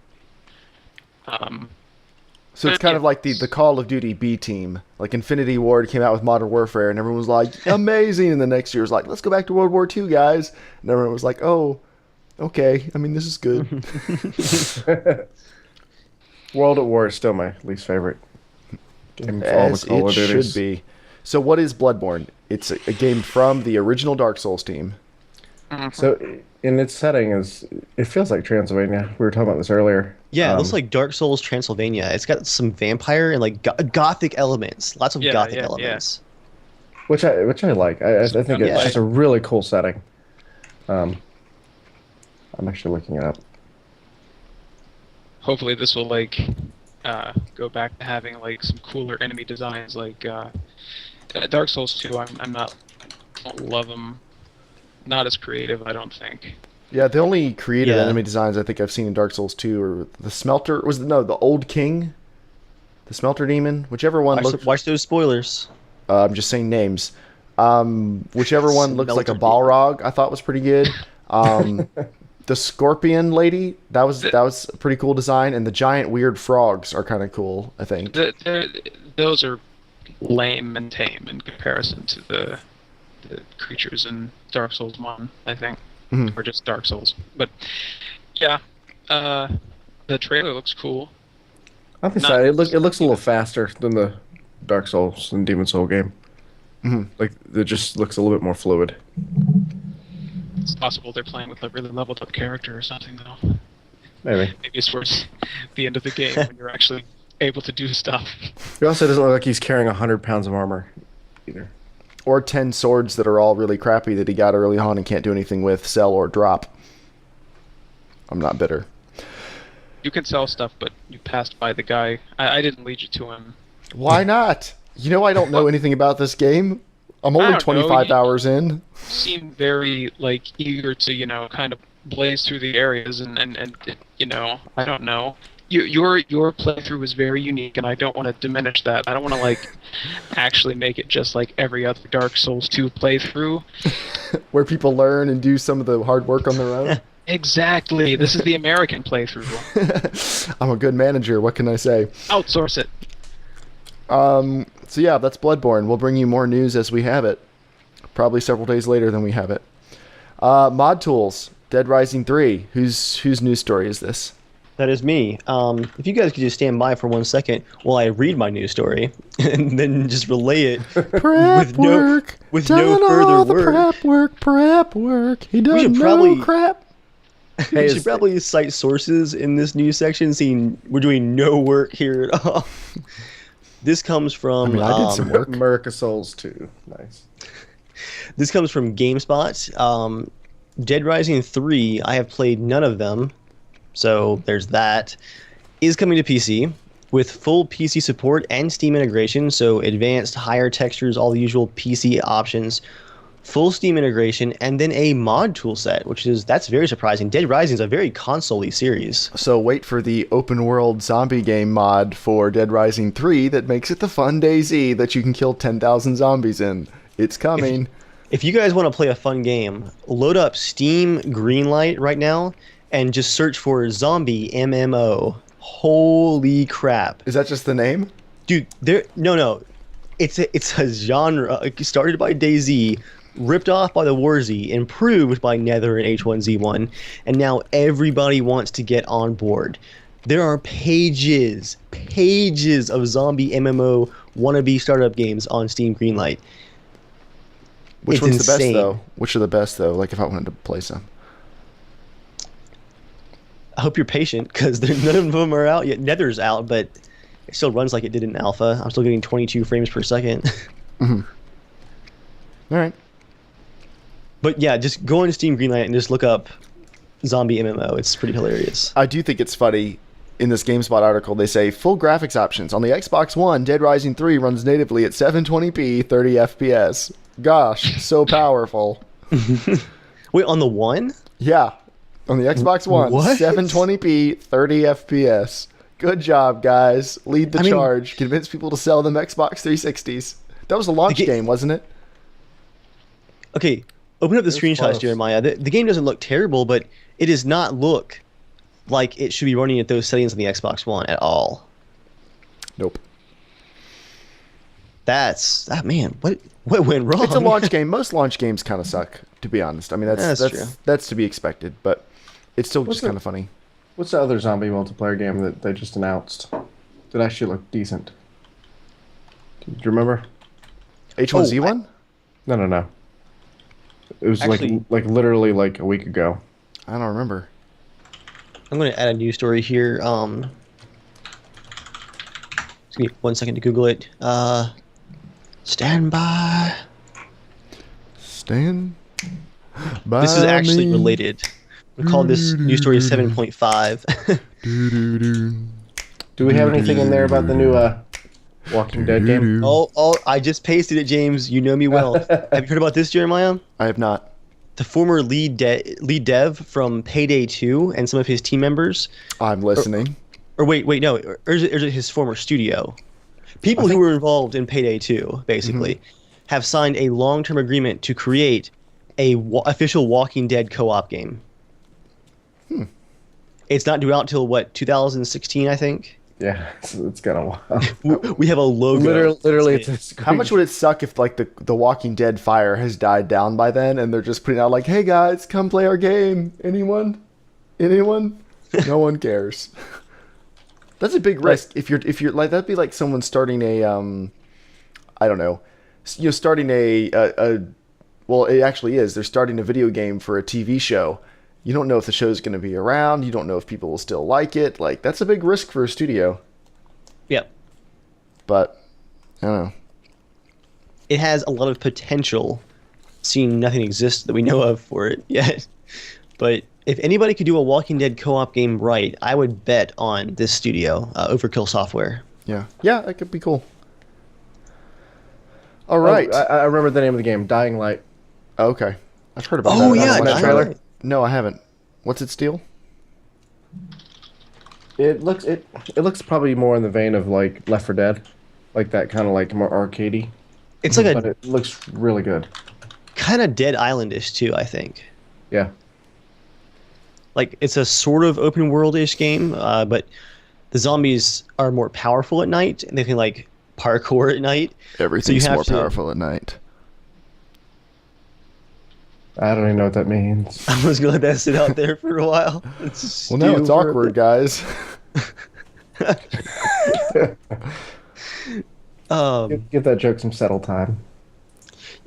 So it's kind of like the Call of Duty B team. Like Infinity Ward came out with Modern Warfare, and everyone was like, amazing. And the next year was like, let's go back to World War II, guys. And everyone was like, oh, okay. I mean, this is good. World at War is still my least favorite game for all As the Call it of Duties. should be. So what is Bloodborne? It's a game from the original Dark Souls team. So in its setting it feels like Transylvania. We were talking about this earlier. Yeah, it looks like Dark Souls Transylvania. It's got some vampire and like gothic elements. Lots of gothic elements. Which I like. I think it's just a really cool setting. I'm actually looking it up. Hopefully this will like go back to having like some cooler enemy designs, like Dark Souls 2. I don't love them. Not as creative, I don't think. Yeah, the only creative enemy designs I think I've seen in Dark Souls 2 are the Smelter. The Old King? The Smelter Demon? Whichever one looked... Watch those spoilers. I'm just saying names. Whichever one looks like a Balrog, I thought was pretty good. The Scorpion Lady, that was a pretty cool design. And the giant weird frogs are kind of cool, I think. Those are lame and tame in comparison to the creatures in Dark Souls 1, I think. Or just Dark Souls. But, yeah, the trailer looks cool. I think so. It looks a little faster than the Dark Souls and Demon Soul game. Like, it just looks a little bit more fluid. It's possible they're playing with a really leveled up character or something, though. Maybe. Maybe it's towards the end of the game when you're actually able to do stuff. He also doesn't look like he's carrying 100 pounds of armor either. Or 10 swords that are all really crappy that he got early on and can't do anything with, sell, or drop. I'm not bitter. You can sell stuff, but you passed by the guy. I didn't lead you to him. Why not? I don't know anything about this game. I'm only 25 hours in. Seem very like eager to kind of blaze through the areas and I don't know. Your playthrough was very unique, and I don't want to diminish that. I don't want to like actually make it just like every other Dark Souls 2 playthrough, where people learn and do some of the hard work on their own. Exactly. This is the American playthrough. I'm a good manager. What can I say? Outsource it. So yeah, that's Bloodborne. We'll bring you more news as we have it. probably several days later than we have it. Mod tools, Dead Rising 3. Whose news story is this? That is me. If you guys could just stand by for 1 second while I read my news story and then just relay it Prep work. with Done no all further the word. prep work. He doesn't should know probably- crap. We should probably cite sources in this news section, seeing we're doing no work here at all. This comes from I did some work. America Souls 2. Nice. This comes from GameSpot. Dead Rising 3, I have played none of them, so there's that. Is coming to PC with full PC support and Steam integration, so advanced, higher textures, all the usual PC options, full Steam integration, and then a mod tool set, that's very surprising. Dead Rising is a very console-y series. So wait for the open world zombie game mod for Dead Rising 3 that makes it the fun DayZ that you can kill 10,000 zombies in. It's coming. If you guys want to play a fun game, load up Steam Greenlight right now and just search for Zombie MMO. Holy crap. Is that just the name? Dude, no. It's a genre started by DayZ, ripped off by the Warzy, improved by Nether and H1Z1, and now everybody wants to get on board. There are pages of zombie MMO wannabe startup games on Steam Greenlight. Which It's one's the best insane. though? Which are the best though? Like if I wanted to play some. I hope you're patient, because none of them are out yet. Nether's out, but it still runs like it did in alpha. I'm still getting 22 frames per second. All right. But yeah, just go on Steam Greenlight and just look up Zombie MMO. It's pretty hilarious. I do think it's funny. In this GameSpot article, they say full graphics options on the Xbox One. Dead Rising 3 runs natively at 720p, 30 FPS. Gosh, so powerful. Wait, on the one? Yeah, on the Xbox One, What? 720p, 30 FPS. Good job, guys. Lead the I mean- charge. Convince people to sell them Xbox 360s. That was a launch game, wasn't it? Okay, open up the It's screenshots, close. Jeremiah. The game doesn't look terrible, but it does not look like it should be running at those settings on the Xbox One at all. Nope. Man, what went wrong? It's a launch game. Most launch games kind of suck, to be honest. I mean, That's true. that's to be expected, but it's still What's just the- kind of funny. What's the other zombie multiplayer game that they just announced that actually looked decent? Do you remember? H1Z1? No. It was Actually- like literally like a week ago. I don't remember. I'm going to add a news story here. Just give me 1 second to Google it. Stand by. Stand by This is actually me. related. We call this news story 7.5. Do we have anything in there about the new Walking Dead game? Oh, I just pasted it, James. You know me well. Have you heard about this, Jeremiah? I have not. The former lead dev from Payday 2 and some of his team members. I'm listening. Or wait, no. Or is it his former studio? People who were involved in Payday 2, basically, have signed a long-term agreement to create a official Walking Dead co-op game. It's not due out till, 2016, I think? Yeah, it's got a while. We have a logo. Literally, it's a screen. How much would it suck if like the Walking Dead fire has died down by then and they're just putting out like, hey guys, come play our game. Anyone? No one cares. That's a big risk. If you're like, that'd be like someone starting a I don't know, starting well, it actually is. They're starting a video game for a TV show. You don't know if the show's going to be around. You don't know if people will still like it. Like, that's a big risk for a studio. Yep. But I don't know. It has a lot of potential, seeing nothing exists that we know of for it yet. But if anybody could do a Walking Dead co-op game right, I would bet on this studio, Overkill Software. Yeah, that could be cool. All right. Oh, I remember the name of the game, Dying Light. Okay, I've heard about Oh that. I yeah, don't know that much Dying about it. Light. No, I haven't. What's it steal? It looks probably more in the vein of like Left 4 Dead, like that kind of like more arcadey. It's like But a it looks really good. kind of Dead Island-ish too, I think. Yeah. Like, it's a sort of open world-ish game, but the zombies are more powerful at night, and they can like parkour at night. Everything's have more to- powerful at night. I don't even know what that means. I was gonna let that sit out there for a while. Well, now it's awkward, guys. Give that joke some settle time.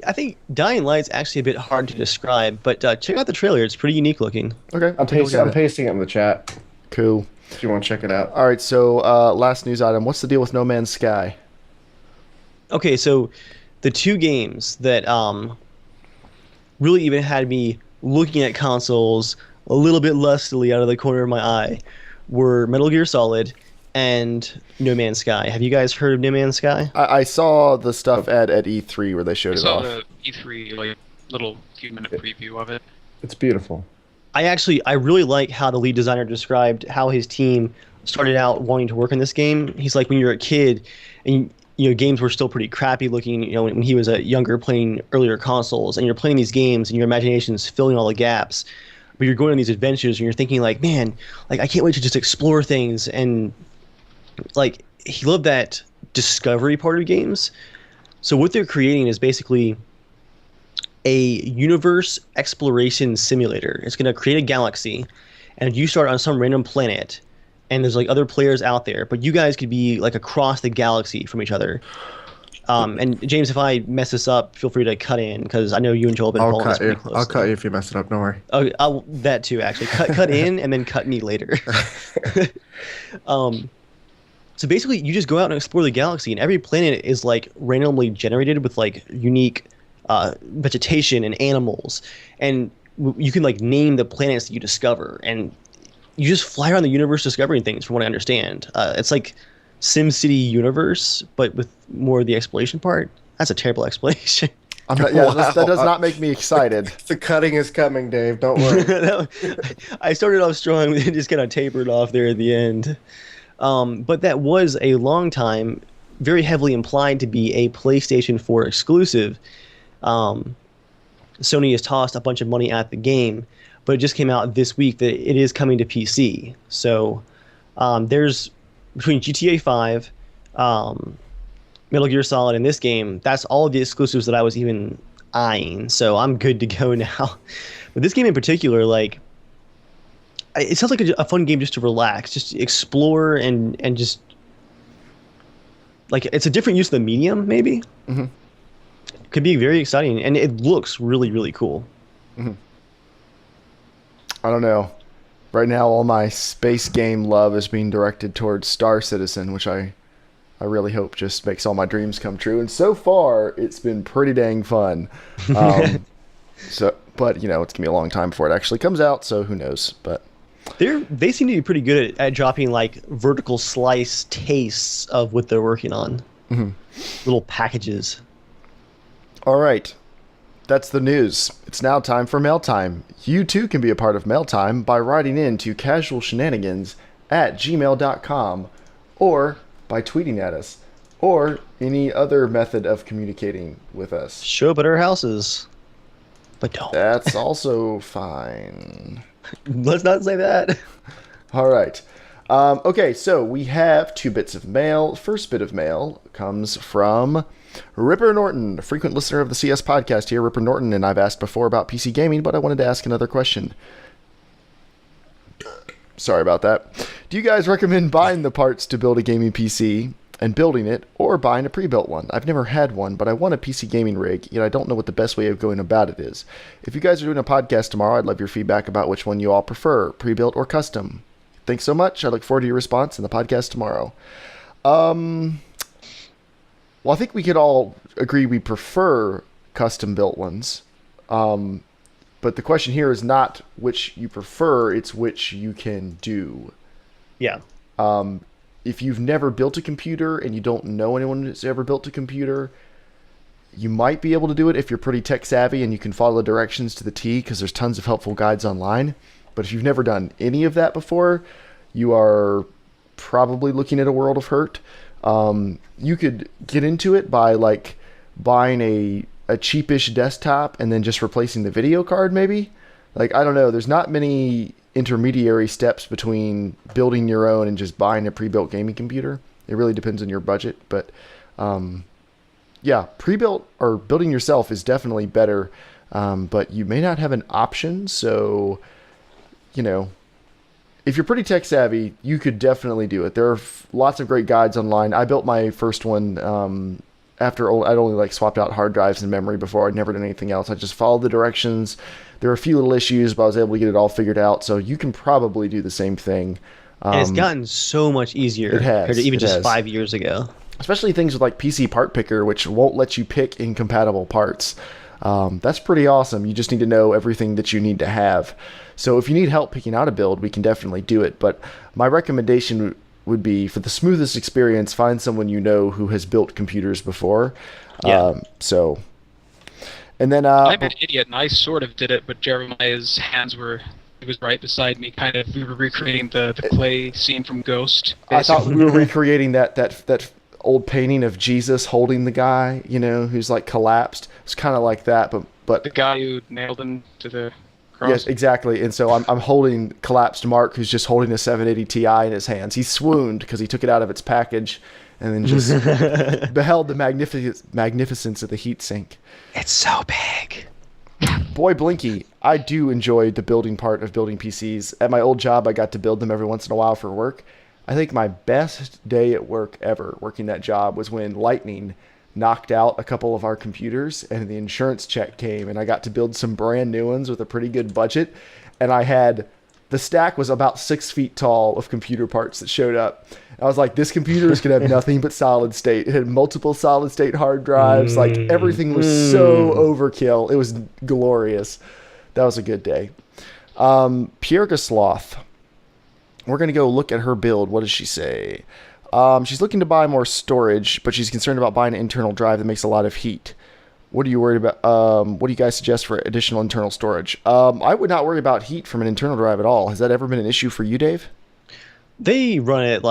I think Dying Light's actually a bit hard to describe, but check out the trailer. It's pretty unique looking. Okay, I'm pasting it in the chat Cool. if you want to check it out. All right, so last news item. What's the deal with No Man's Sky? Okay, so the two games that really even had me looking at consoles a little bit lustily out of the corner of my eye were Metal Gear Solid and No Man's Sky. Have you guys heard of No Man's Sky? I saw the stuff at E3 where they showed I it saw off. the E3 like little few minute preview of it. It's beautiful. I really like how the lead designer described how his team started out wanting to work in this game. He's like, when you're a kid and games were still pretty crappy looking, when he was a younger playing earlier consoles, and you're playing these games and your imagination is filling all the gaps, but you're going on these adventures and you're thinking like, man, like I can't wait to just explore things. And like he loved that discovery part of games. So what they're creating is basically a universe exploration simulator. It's going to create a galaxy, and you start on some random planet, and there's like other players out there, but you guys could be like across the galaxy from each other. And James, if I mess this up, feel free to cut in, because I know you and Joel have been following this pretty closely. I'll cut you if you mess it up. Don't worry. Oh, that too, actually. Cut in and then cut me later. So basically, you just go out and explore the galaxy, and every planet is like randomly generated with like unique vegetation and animals, and you can like name the planets that you discover, and you just fly around the universe discovering things. From what I understand, it's like SimCity universe, but with more of the exploration part. That's a terrible explanation. That does not make me excited. The cutting is coming, Dave. Don't worry. I started off strong, and just kind of tapered off there at the end. But that was a long time, very heavily implied to be a PlayStation 4 exclusive. Sony has tossed a bunch of money at the game, but it just came out this week that it is coming to PC. So there's between GTA 5, Metal Gear Solid, and this game, that's all of the exclusives that I was even eyeing. So I'm good to go now. But this game in particular, like, it sounds like a fun game just to relax, just explore and just like it's a different use of the medium, maybe. Mm-hmm. Could be very exciting, and it looks really, really cool. Mm-hmm. I don't know. Right now, all my space game love is being directed towards Star Citizen, which I really hope just makes all my dreams come true. And so far, it's been pretty dang fun. But it's gonna be a long time before it actually comes out, so who knows? But they seem to be pretty good at dropping like vertical slice tastes of what they're working on. Mm-hmm. Little packages. All right. That's the news. It's now time for Mail Time. You too can be a part of Mail Time by writing in to casualshenanigans@gmail.com or by tweeting at us or any other method of communicating with us. Show up at our houses. But don't. That's also fine. Let's not say that. All right. Okay, so we have 2 bits of mail. First bit of mail comes from Ripper Norton, a frequent listener of the CS podcast here. Ripper Norton, and I've asked before about PC gaming, but I wanted to ask another question. Sorry about that. Do you guys recommend buying the parts to build a gaming PC and building it, or buying a pre-built one? I've never had one, but I want a PC gaming rig, yet I don't know what the best way of going about it is. If you guys are doing a podcast tomorrow, I'd love your feedback about which one you all prefer, pre-built or custom. Thanks so much. I look forward to your response in the podcast tomorrow. Well, I think we could all agree we prefer custom-built ones. But the question here is not which you prefer, it's which you can do. Yeah. If you've never built a computer and you don't know anyone who's ever built a computer, you might be able to do it if you're pretty tech savvy and you can follow the directions to the T, because there's tons of helpful guides online. But if you've never done any of that before, you are probably looking at a world of hurt. You could get into it by like buying a cheapish desktop and then just replacing the video card, maybe. Like, I don't know. There's not many intermediary steps between building your own and just buying a pre-built gaming computer. It really depends on your budget. But yeah, pre-built or building yourself is definitely better but you may not have an option. So, if you're pretty tech savvy, you could definitely do it. There are lots of great guides online. I built my first one after I'd only swapped out hard drives and memory before. I'd never done anything else. I just followed the directions. There were a few little issues, but I was able to get it all figured out. So you can probably do the same thing. And it's gotten so much easier compared to even just 5 years ago. Especially things with like PC Part Picker, which won't let you pick incompatible parts. That's pretty awesome. You just need to know everything that you need to have. So if you need help picking out a build, we can definitely do it. But my recommendation would be, for the smoothest experience, find someone who has built computers before. Yeah. And then I'm an idiot, and I sort of did it, but Jeremiah's hands he was right beside me. We were recreating the clay scene from Ghost. I thought we were recreating that old painting of Jesus holding the guy, who's like collapsed. It's kind of like that, but the guy who nailed him to the cross. Yes, exactly. And so I'm holding collapsed Mark, who's just holding a 780 Ti in his hands. He swooned because he took it out of its package and then just beheld the magnificence of the heatsink. It's so big. Boy, Blinky, I do enjoy the building part of building PCs. At my old job, I got to build them every once in a while for work. I think my best day at work ever working that job was when lightning knocked out a couple of our computers and the insurance check came, and I got to build some brand new ones with a pretty good budget. And the stack was about 6 feet tall of computer parts that showed up. I was like, this computer is going to have nothing but solid state. It had multiple solid state hard drives. Everything was so overkill. It was glorious. That was a good day. Pierre Gasloth. We're going to go look at her build. What does she say? She's looking to buy more storage, but she's concerned about buying an internal drive that makes a lot of heat. What are you worried about? What do you guys suggest for additional internal storage? I would not worry about heat from an internal drive at all. Has that ever been an issue for you, Dave? They run it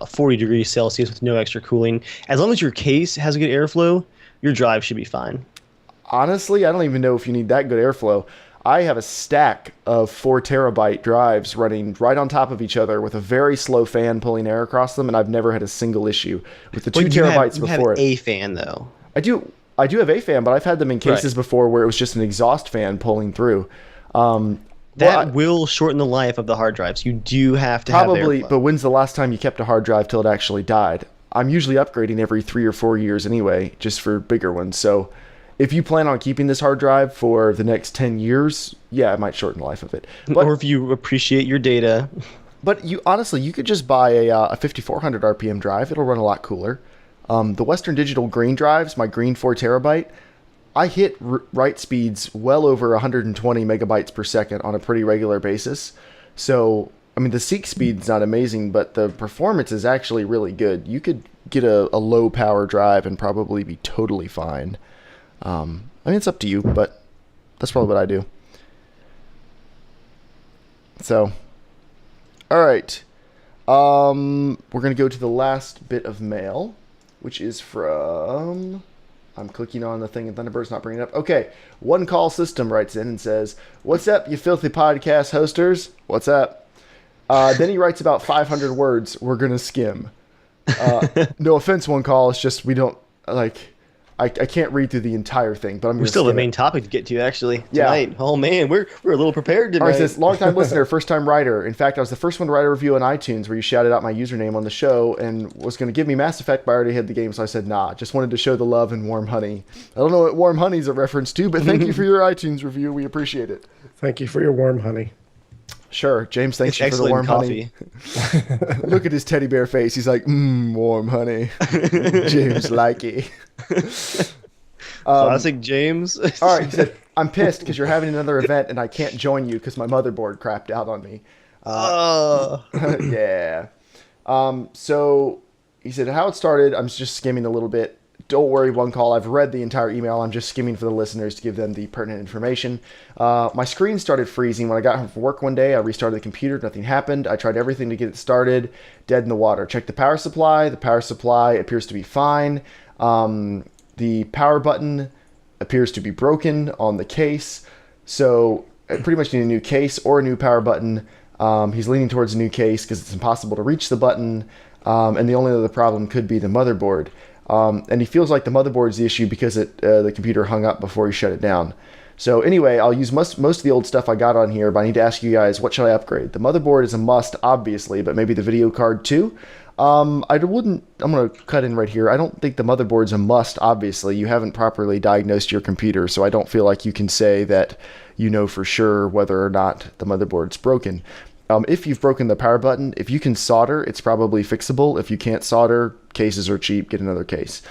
40 degrees Celsius with no extra cooling. As long as your case has a good airflow, your drive should be fine. Honestly, I don't even know if you need that good airflow. I have a stack of 4 terabyte drives running right on top of each other with a very slow fan pulling air across them, and I've never had a single issue with the 2 terabytes before. You have a fan, though. I do have a fan, but I've had them in cases before where it was just an exhaust fan pulling through. That will shorten the life of the hard drives. You do have to probably, have but when's the last time you kept a hard drive till it actually died? I'm usually upgrading every 3 or 4 years anyway, just for bigger ones. So if you plan on keeping this hard drive for the next 10 years, yeah, it might shorten the life of it. But, or if you appreciate your data. But you could just buy a 5400 RPM drive. It'll run a lot cooler. The Western Digital green drives, my green 4 terabyte, I hit write speeds well over 120 megabytes per second on a pretty regular basis. So, I mean, the seek speed's not amazing, but the performance is actually really good. You could get a low power drive and probably be totally fine. I mean, it's up to you, but that's probably what I do. So, all right. We're going to go to the last bit of mail, which is from... I'm clicking on the thing and Thunderbird's not bringing it up. Okay. One Call System writes in and says, "What's up, you filthy podcast hosters? What's up?" Then he writes about 500 words we're going to skim. No offense, One Call. It's just we don't, I can't read through the entire thing, but we still have a main topic to get to, actually, tonight. Yeah. Oh, man, we're a little prepared tonight. All right, says, long-time listener, first-time writer. In fact, I was the first one to write a review on iTunes where you shouted out my username on the show and was going to give me Mass Effect, but I already had the game, so I said, nah, just wanted to show the love and Warm Honey. I don't know what Warm Honey's a reference to, but thank you for your iTunes review. We appreciate it. Thank you for your Warm Honey. Sure, James, thanks you for the warm coffee. Honey. Look at his teddy bear face. He's like, warm honey. James like it. Classic James. All right, he said, "I'm pissed because you're having another event and I can't join you because my motherboard crapped out on me." Yeah. So he said, "How it started, I'm just skimming a little bit. Don't worry, One Call. I've read the entire email. I'm just skimming for the listeners to give them the pertinent information. My screen started freezing when I got home from work one day. I restarted the computer. Nothing happened. I tried everything to get it started. Dead in the water. Checked the power supply. The power supply appears to be fine. The power button appears to be broken on the case. So I pretty much need a new case or a new power button. He's leaning towards a new case because it's impossible to reach the button. And the only other problem could be the motherboard. And he feels like the motherboard's the issue because the computer hung up before he shut it down. So anyway, I'll use most of the old stuff I got on here, but I need to ask you guys, what should I upgrade? The motherboard is a must, obviously, but maybe the video card too? I'm going to cut in right here. I don't think the motherboard's a must, obviously. You haven't properly diagnosed your computer, so I don't feel like you can say that you know for sure whether or not the motherboard's broken. If you've broken the power button, if you can solder, it's probably fixable. If you can't solder, cases are cheap, get another case.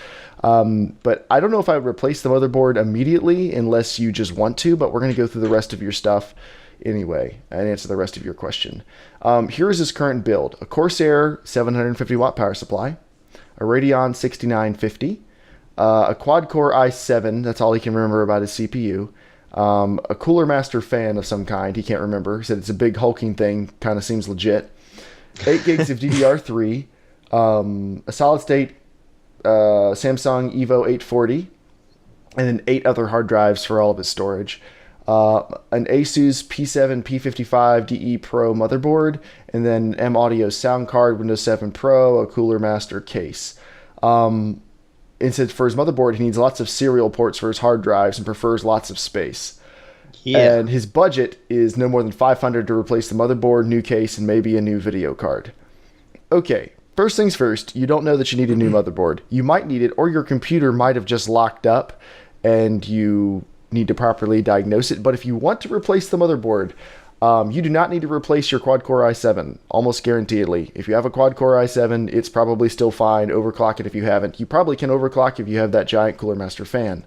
But I don't know if I would replace the motherboard immediately unless you just want to, but we're going to go through the rest of your stuff anyway and answer the rest of your question. Here is his current build. A Corsair 750 watt power supply, a Radeon 6950, a quad-core i7, that's all he can remember about his CPU, a Cooler Master fan of some kind, he can't remember. He said it's a big hulking thing, kind of seems legit. 8 gigs of DDR3, a solid-state Samsung Evo 840, and then 8 other hard drives for all of his storage. An Asus P7 P55 DE Pro motherboard, and then M Audio sound card, Windows 7 Pro, a Cooler Master case. And said for his motherboard, he needs lots of serial ports for his hard drives and prefers lots of space. Yeah. And his budget is no more than $500 to replace the motherboard, new case, and maybe a new video card. Okay, first things first, you don't know that you need a new motherboard. You might need it, or your computer might have just locked up and you need to properly diagnose it. But if you want to replace the motherboard, you do not need to replace your quad-core i7, almost guaranteedly. If you have a quad-core i7, it's probably still fine. Overclock it if you haven't. You probably can overclock if you have that giant Cooler Master fan.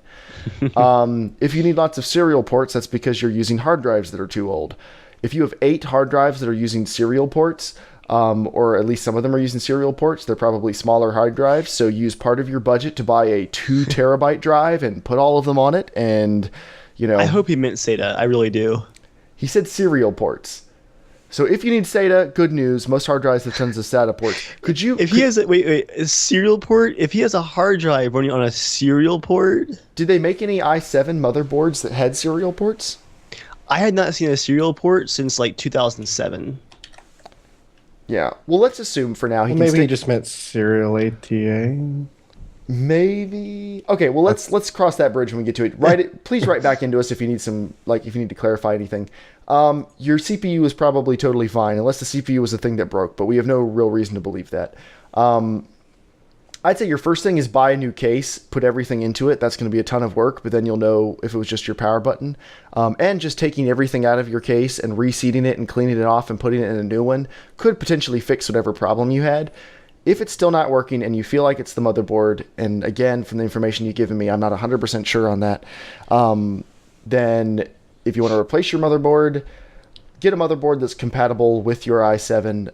If you need lots of serial ports, that's because you're using hard drives that are too old. If you have 8 hard drives that are using serial ports, or at least some of them are using serial ports, they're probably smaller hard drives, so use part of your budget to buy a 2 terabyte drive and put all of them on it, and, you know... I hope he meant SATA. I really do. He said serial ports. So if you need SATA, good news. Most hard drives have tons of SATA ports. Could you... If he has a serial port? If he has a hard drive running on a serial port? Did they make any i7 motherboards that had serial ports? I had not seen a serial port since like 2007. Yeah. Well, let's assume for now he can maybe he just meant serial ATA. Maybe. Okay, well let's cross that bridge when we get to it. Please write back into us if you need if you need to clarify anything. Your CPU is probably totally fine unless the CPU was the thing that broke, but we have no real reason to believe that. I'd say your first thing is buy a new case, put everything into it. That's going to be a ton of work, but then you'll know if it was just your power button. And just taking everything out of your case and reseating it and cleaning it off and putting it in a new one could potentially fix whatever problem you had. If it's still not working and you feel like it's the motherboard, and again, from the information you've given me, I'm not 100% sure on that, then if you want to replace your motherboard, get a motherboard that's compatible with your i7.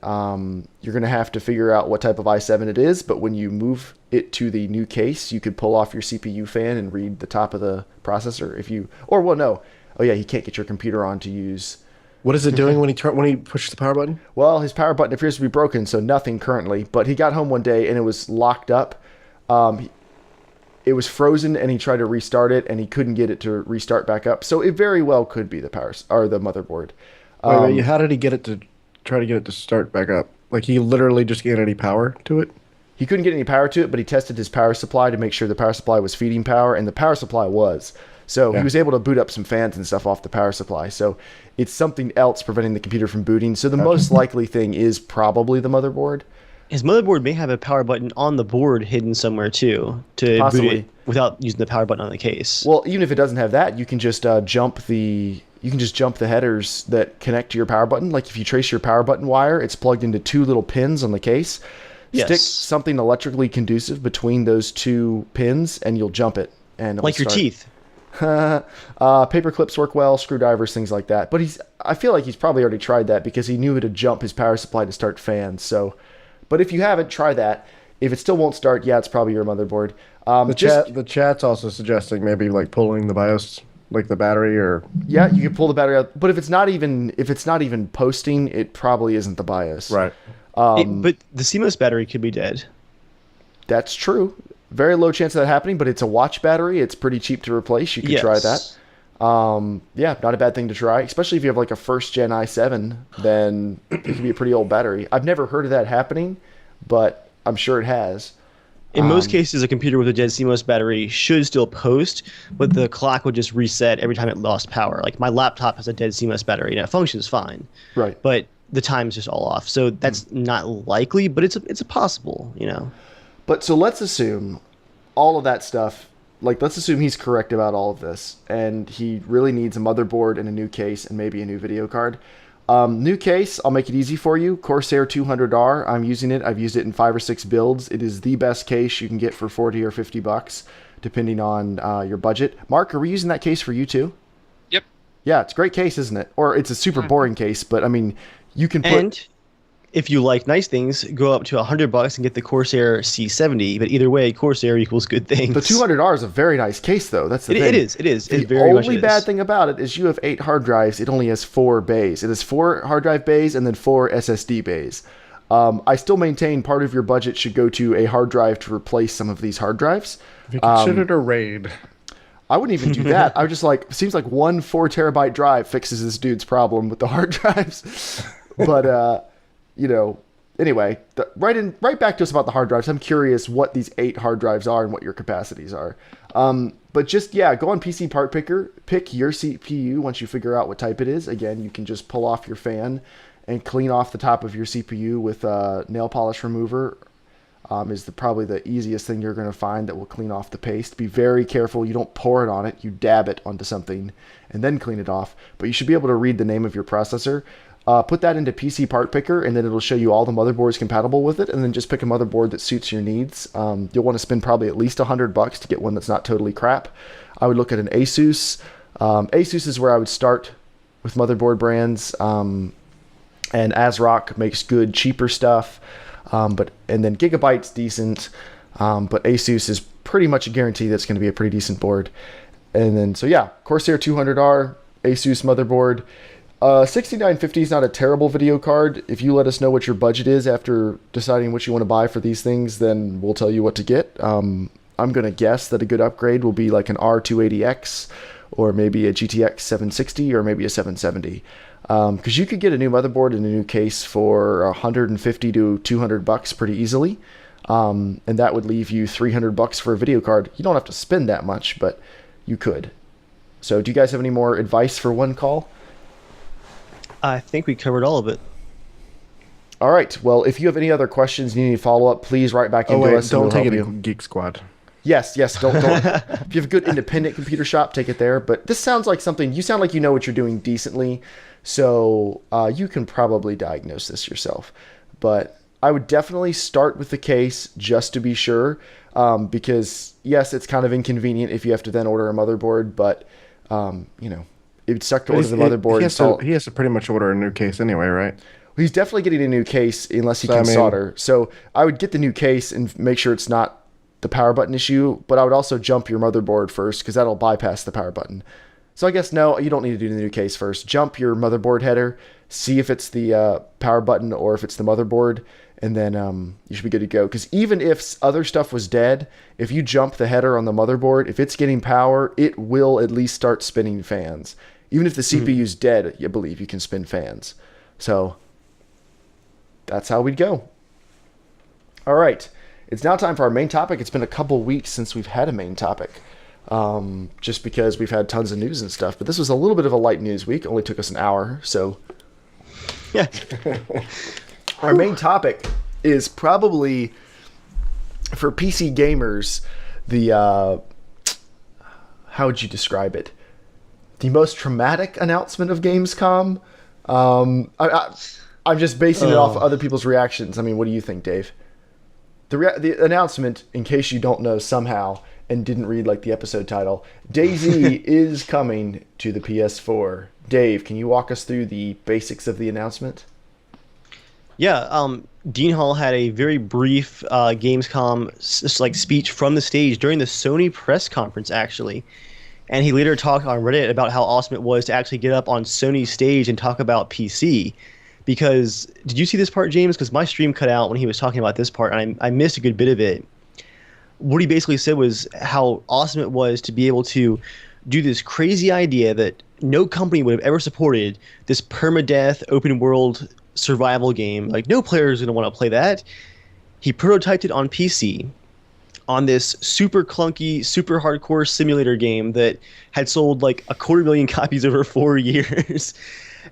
You're going to have to figure out what type of i7 it is, but when you move it to the new case, you could pull off your CPU fan and read the top of the processor. He can't get your computer on to use... What is it doing when he pushes the power button? Well, his power button appears to be broken, so nothing currently. But he got home one day and it was locked up. It was frozen, and he tried to restart it, and he couldn't get it to restart back up. So it very well could be the motherboard. Wait, how did he get it to try to get it to start back up? Like he literally just get any power to it? He couldn't get any power to it, but he tested his power supply to make sure the power supply was feeding power, and the power supply was. So he was able to boot up some fans and stuff off the power supply. So it's something else preventing the computer from booting. So the most likely thing is probably the motherboard. His motherboard may have a power button on the board hidden somewhere too to Possibly. boot it without using the power button on the case. Well, even if it doesn't have that, you can just jump the headers that connect to your power button. Like if you trace your power button wire, it's plugged into 2 little pins on the case. Yes. Stick something electrically conducive between those 2 pins, and you'll jump it. And like your teeth. Paper clips work well, screwdrivers, things like that. But I feel like he's probably already tried that because he knew how to jump his power supply to start fans. So, but if you haven't, try that. If it still won't start, it's probably your motherboard. The chat's also suggesting maybe like pulling the BIOS, like the battery, or yeah, you can pull the battery out. But if it's not even posting, it probably isn't the BIOS. Right. But the CMOS battery could be dead. That's true. Very low chance of that happening, but it's a watch battery. It's pretty cheap to replace. You could try that. Not a bad thing to try, especially if you have like a first gen i7, then it can be a pretty old battery. I've never heard of that happening, but I'm sure it has. In most cases, a computer with a dead CMOS battery should still post, but the clock would just reset every time it lost power. Like my laptop has a dead CMOS battery and it functions fine. Right. But the time's just all off. So that's not likely, but it's a possible, you know. But so let's assume all of that stuff, like let's assume he's correct about all of this and he really needs a motherboard and a new case and maybe a new video card. New case, I'll make it easy for you. Corsair 200R, I'm using it. I've used it in 5 or 6 builds. It is the best case you can get for 40 or 50 bucks, depending on your budget. Mark, are we using that case for you too? Yep. Yeah, it's a great case, isn't it? Or it's a super boring case, but I mean, you can put... And if you like nice things, go up to $100 and get the Corsair C70. But either way, Corsair equals good things. The 200R is a very nice case, though. That's the thing. It is. The very much only bad thing about it is you have 8 hard drives. It only has 4 bays. It has 4 hard drive bays and then 4 SSD bays. I still maintain part of your budget should go to a hard drive to replace some of these hard drives. Have you considered a RAID? I wouldn't even do that. I would just like, seems like one 4 terabyte drive fixes this dude's problem with the hard drives. But, you know, anyway, right back to us about the hard drives. I'm curious what these 8 hard drives are and what your capacities are. But just, yeah, go on PC Part Picker, pick your CPU once you figure out what type it is. Again, you can just pull off your fan and clean off the top of your CPU with a nail polish remover. Is probably the easiest thing you're going to find that will clean off the paste. Be very careful. You don't pour it on it. You dab it onto something and then clean it off. But you should be able to read the name of your processor. Put that into PC Part Picker, and then it'll show you all the motherboards compatible with it, and then just pick a motherboard that suits your needs. You'll want to spend probably at least $100 to get one that's not totally crap. I would look at an Asus. Asus is where I would start with motherboard brands, and ASRock makes good, cheaper stuff. And then Gigabyte's decent, but Asus is pretty much a guarantee that's going to be a pretty decent board. And then, so yeah, Corsair 200R, Asus motherboard. 6950 is not a terrible video card. If you let us know what your budget is after deciding what you want to buy for these things, then we'll tell you what to get. I'm going to guess that a good upgrade will be like an R280X or maybe a GTX 760 or maybe a 770. Because you could get a new motherboard and a new case for $150 to $200 pretty easily. And that would leave you $300 for a video card. You don't have to spend that much, but you could. So do you guys have any more advice for one call? I think we covered all of it. All right. Well, if you have any other questions, you need to follow up, please write back into us. Don't take it you. to Geek Squad. Yes. Don't. If you have a good independent computer shop, take it there. But this sounds like something, you sound like you know what you're doing decently. So you can probably diagnose this yourself. But I would definitely start with the case just to be sure. Because, yes, it's kind of inconvenient if you have to then order a motherboard. But, you know, it would suck to order the motherboard. He has to pretty much order a new case anyway, right? He's definitely getting a new case unless he can solder. So I would get the new case and make sure it's not the power button issue. But I would also jump your motherboard first because that'll bypass the power button. So I guess, no, you don't need to do the new case first. Jump your motherboard header, see if it's the power button or if it's the motherboard, and then you should be good to go. Because even if other stuff was dead, if you jump the header on the motherboard, if it's getting power, it will at least start spinning fans. Even if the CPU's dead, you believe you can spin fans. So that's how we'd go. All right. It's now time for our main topic. It's been a couple weeks since we've had a main topic. Just because we've had tons of news and stuff. But this was a little bit of a light news week. Only took us an hour. So Yeah. Our main topic is probably, for PC gamers, the, how would you describe it? The most traumatic announcement of Gamescom. I'm just basing it off of other people's reactions. I mean, what do you think, Dave? The announcement, in case you don't know somehow and didn't read like the episode title, DayZ is coming to the PS4. Dave, can you walk us through the basics of the announcement? Yeah, Dean Hall had a very brief Gamescom speech from the stage during the Sony press conference, actually. And he later talked on Reddit about how awesome it was to actually get up on Sony's stage and talk about PC. Because, did you see this part, James? Because my stream cut out when he was talking about this part, and I missed a good bit of it. What he basically said was how awesome it was to be able to do this crazy idea that no company would have ever supported, this permadeath open world survival game. Like, no player is going to want to play that. He prototyped it on PC, on this super clunky, super hardcore simulator game that had sold like 250,000 copies over 4 years.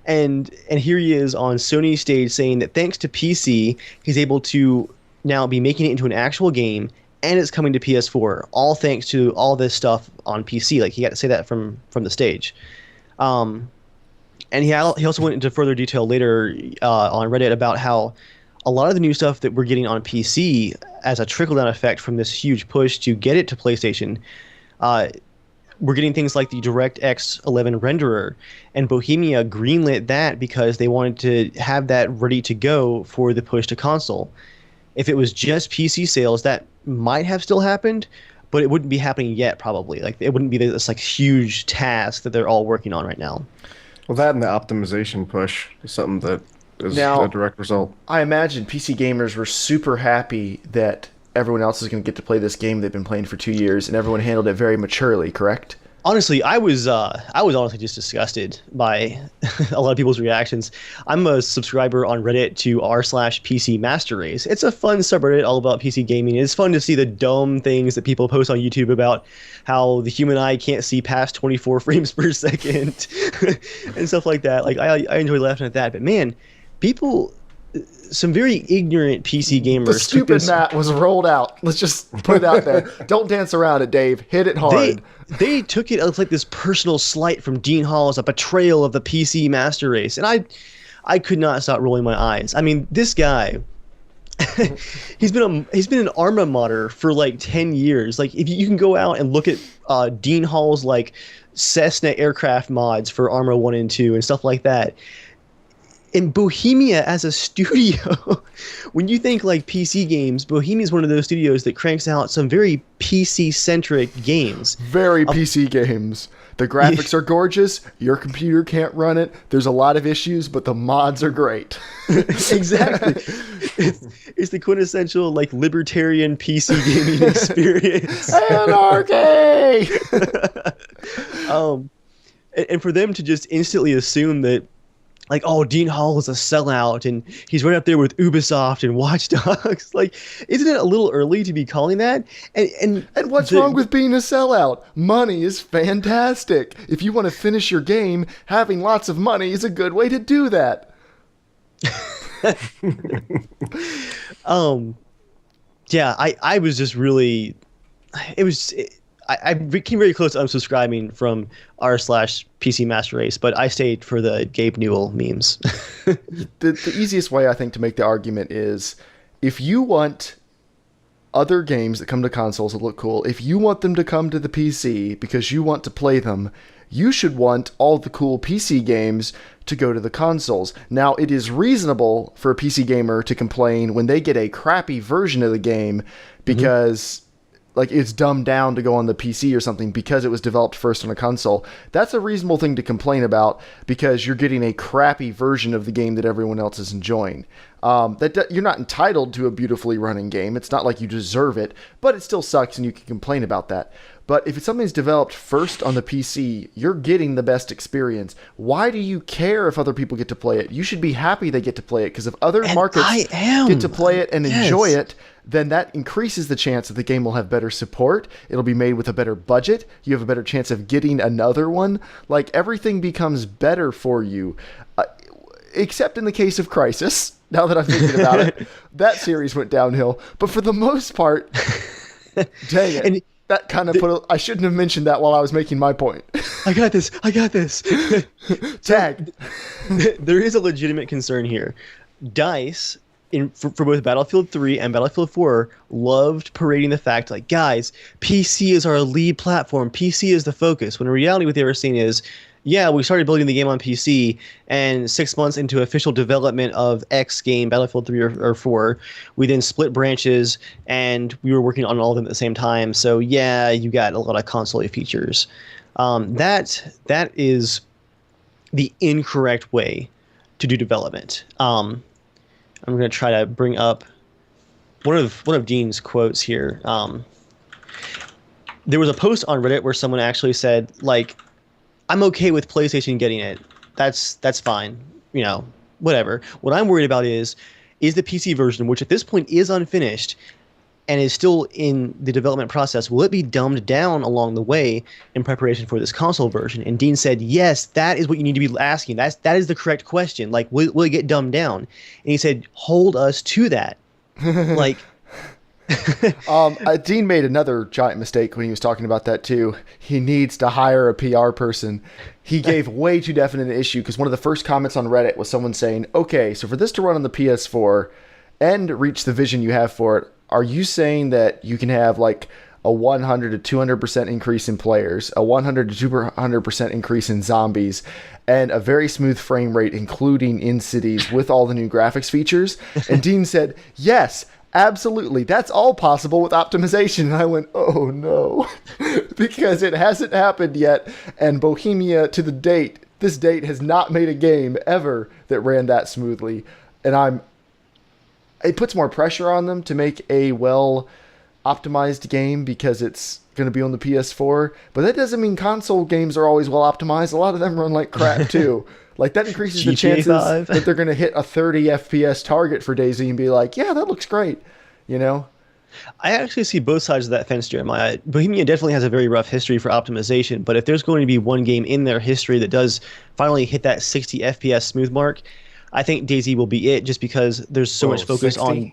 And here he is on Sony's stage saying that thanks to PC, he's able to now be making it into an actual game, and it's coming to PS4, all thanks to all this stuff on PC. Like, he got to say that from the stage. And he also went into further detail later on Reddit about how a lot of the new stuff that we're getting on PC as a trickle-down effect from this huge push to get it to PlayStation, we're getting things like the DirectX 11 renderer, and Bohemia greenlit that because they wanted to have that ready to go for the push to console. If it was just PC sales, that might have still happened, but it wouldn't be happening yet, probably. Like, it wouldn't be this like huge task that they're all working on right now. Well, that and the optimization push is something that is Now, a direct result. I imagine PC gamers were super happy that everyone else is going to get to play this game they've been playing for 2 years, and everyone handled it very maturely, correct? Honestly, I was honestly just disgusted by a lot of people's reactions. I'm a subscriber on Reddit to r/PC Master Race. It's a fun subreddit all about PC gaming. It's fun to see the dumb things that people post on YouTube about how the human eye can't see past 24 frames per second and stuff like that. Like, I enjoy laughing at that. But man, people, some very ignorant PC gamers. The stupid mat was rolled out. Let's just put it out there. Don't dance around it, Dave. Hit it hard. They took it as like this personal slight from Dean Hall as a betrayal of the PC Master Race, and I could not stop rolling my eyes. I mean, this guy, he's been an ARMA modder for like 10 years. Like, if you can go out and look at Dean Hall's like Cessna aircraft mods for ARMA 1 and 2 and stuff like that. In Bohemia as a studio, when you think like PC games, Bohemia is one of those studios that cranks out some very PC-centric games. Very PC games. The graphics are gorgeous. Your computer can't run it. There's a lot of issues, but the mods are great. Exactly. It's the quintessential like libertarian PC gaming experience. Anarchy! And for them to just instantly assume that, like, oh, Dean Hall is a sellout, and he's right up there with Ubisoft and Watch Dogs. Like, isn't it a little early to be calling that? And what's wrong with being a sellout? Money is fantastic. If you want to finish your game, having lots of money is a good way to do that. Yeah, I was just really, I came very close to unsubscribing from r/PC Master Race, but I stayed for the Gabe Newell memes. The easiest way, I think, to make the argument is, if you want other games that come to consoles that look cool, if you want them to come to the PC because you want to play them, you should want all the cool PC games to go to the consoles. Now, it is reasonable for a PC gamer to complain when they get a crappy version of the game because like it's dumbed down to go on the PC or something because it was developed first on a console. That's a reasonable thing to complain about because you're getting a crappy version of the game that everyone else is enjoying. You're not entitled to a beautifully running game. It's not like you deserve it, but it still sucks and you can complain about that. But if it's something that's developed first on the PC, you're getting the best experience. Why do you care if other people get to play it? You should be happy they get to play it, because if other markets get to play it and enjoy it, then that increases the chance that the game will have better support. It'll be made with a better budget. You have a better chance of getting another one. Like, everything becomes better for you. Except in the case of Crysis, now that I'm thinking about it. That series went downhill. But for the most part, dang it. And that kind of I shouldn't have mentioned that while I was making my point. I got this. Tag. There is a legitimate concern here. DICE, for both Battlefield 3 and Battlefield 4, loved parading the fact, like, guys, PC is our lead platform. PC is the focus. When in reality, what they were saying is, yeah, we started building the game on PC, and 6 months into official development of X game, Battlefield 3 or 4, we then split branches, and we were working on all of them at the same time. So yeah, you got a lot of console features. That is the incorrect way to do development. I'm going to try to bring up one of Dean's quotes here. There was a post on Reddit where someone actually said, like, I'm okay with PlayStation getting it. That's fine. You know, whatever. What I'm worried about is the PC version, which at this point is unfinished, and is still in the development process, will it be dumbed down along the way in preparation for this console version? And Dean said, yes, that is what you need to be asking. That is the correct question. Like, will it get dumbed down? And he said, hold us to that. Like, Dean made another giant mistake when he was talking about that too. He needs to hire a PR person. He gave way too definite an issue, because one of the first comments on Reddit was someone saying, okay, so for this to run on the PS4 and reach the vision you have for it, are you saying that you can have like a 100 to 200% increase in players, a 100 to 200% increase in zombies, and a very smooth frame rate, including in cities with all the new graphics features? And Dean said, yes, absolutely. That's all possible with optimization. And I went, oh no, because it hasn't happened yet. And Bohemia, to this date has not made a game ever that ran that smoothly. And it puts more pressure on them to make a well-optimized game because it's going to be on the PS4. But that doesn't mean console games are always well-optimized. A lot of them run like crap, too. Like, that increases the chances that they're going to hit a 30 FPS target for DayZ and be like, yeah, that looks great, you know? I actually see both sides of that fence, Jeremiah. Bohemia definitely has a very rough history for optimization, but if there's going to be one game in their history that does finally hit that 60 FPS smooth mark, I think DayZ will be it, just because there's so much focus 60? on...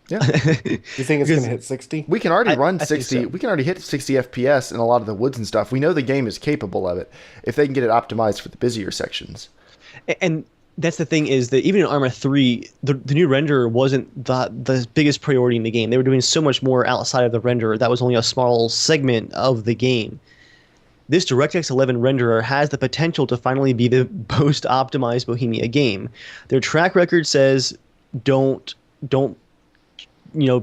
Yeah. You think it's going to hit 60? We can already run I 60. so. We can already hit 60 FPS in a lot of the woods and stuff. We know the game is capable of it if they can get it optimized for the busier sections. And that's the thing, is that even in ARMA 3, the new renderer wasn't the biggest priority in the game. They were doing so much more outside of the renderer. That was only a small segment of the game. This DirectX 11 renderer has the potential to finally be the most optimized Bohemia game. Their track record says don't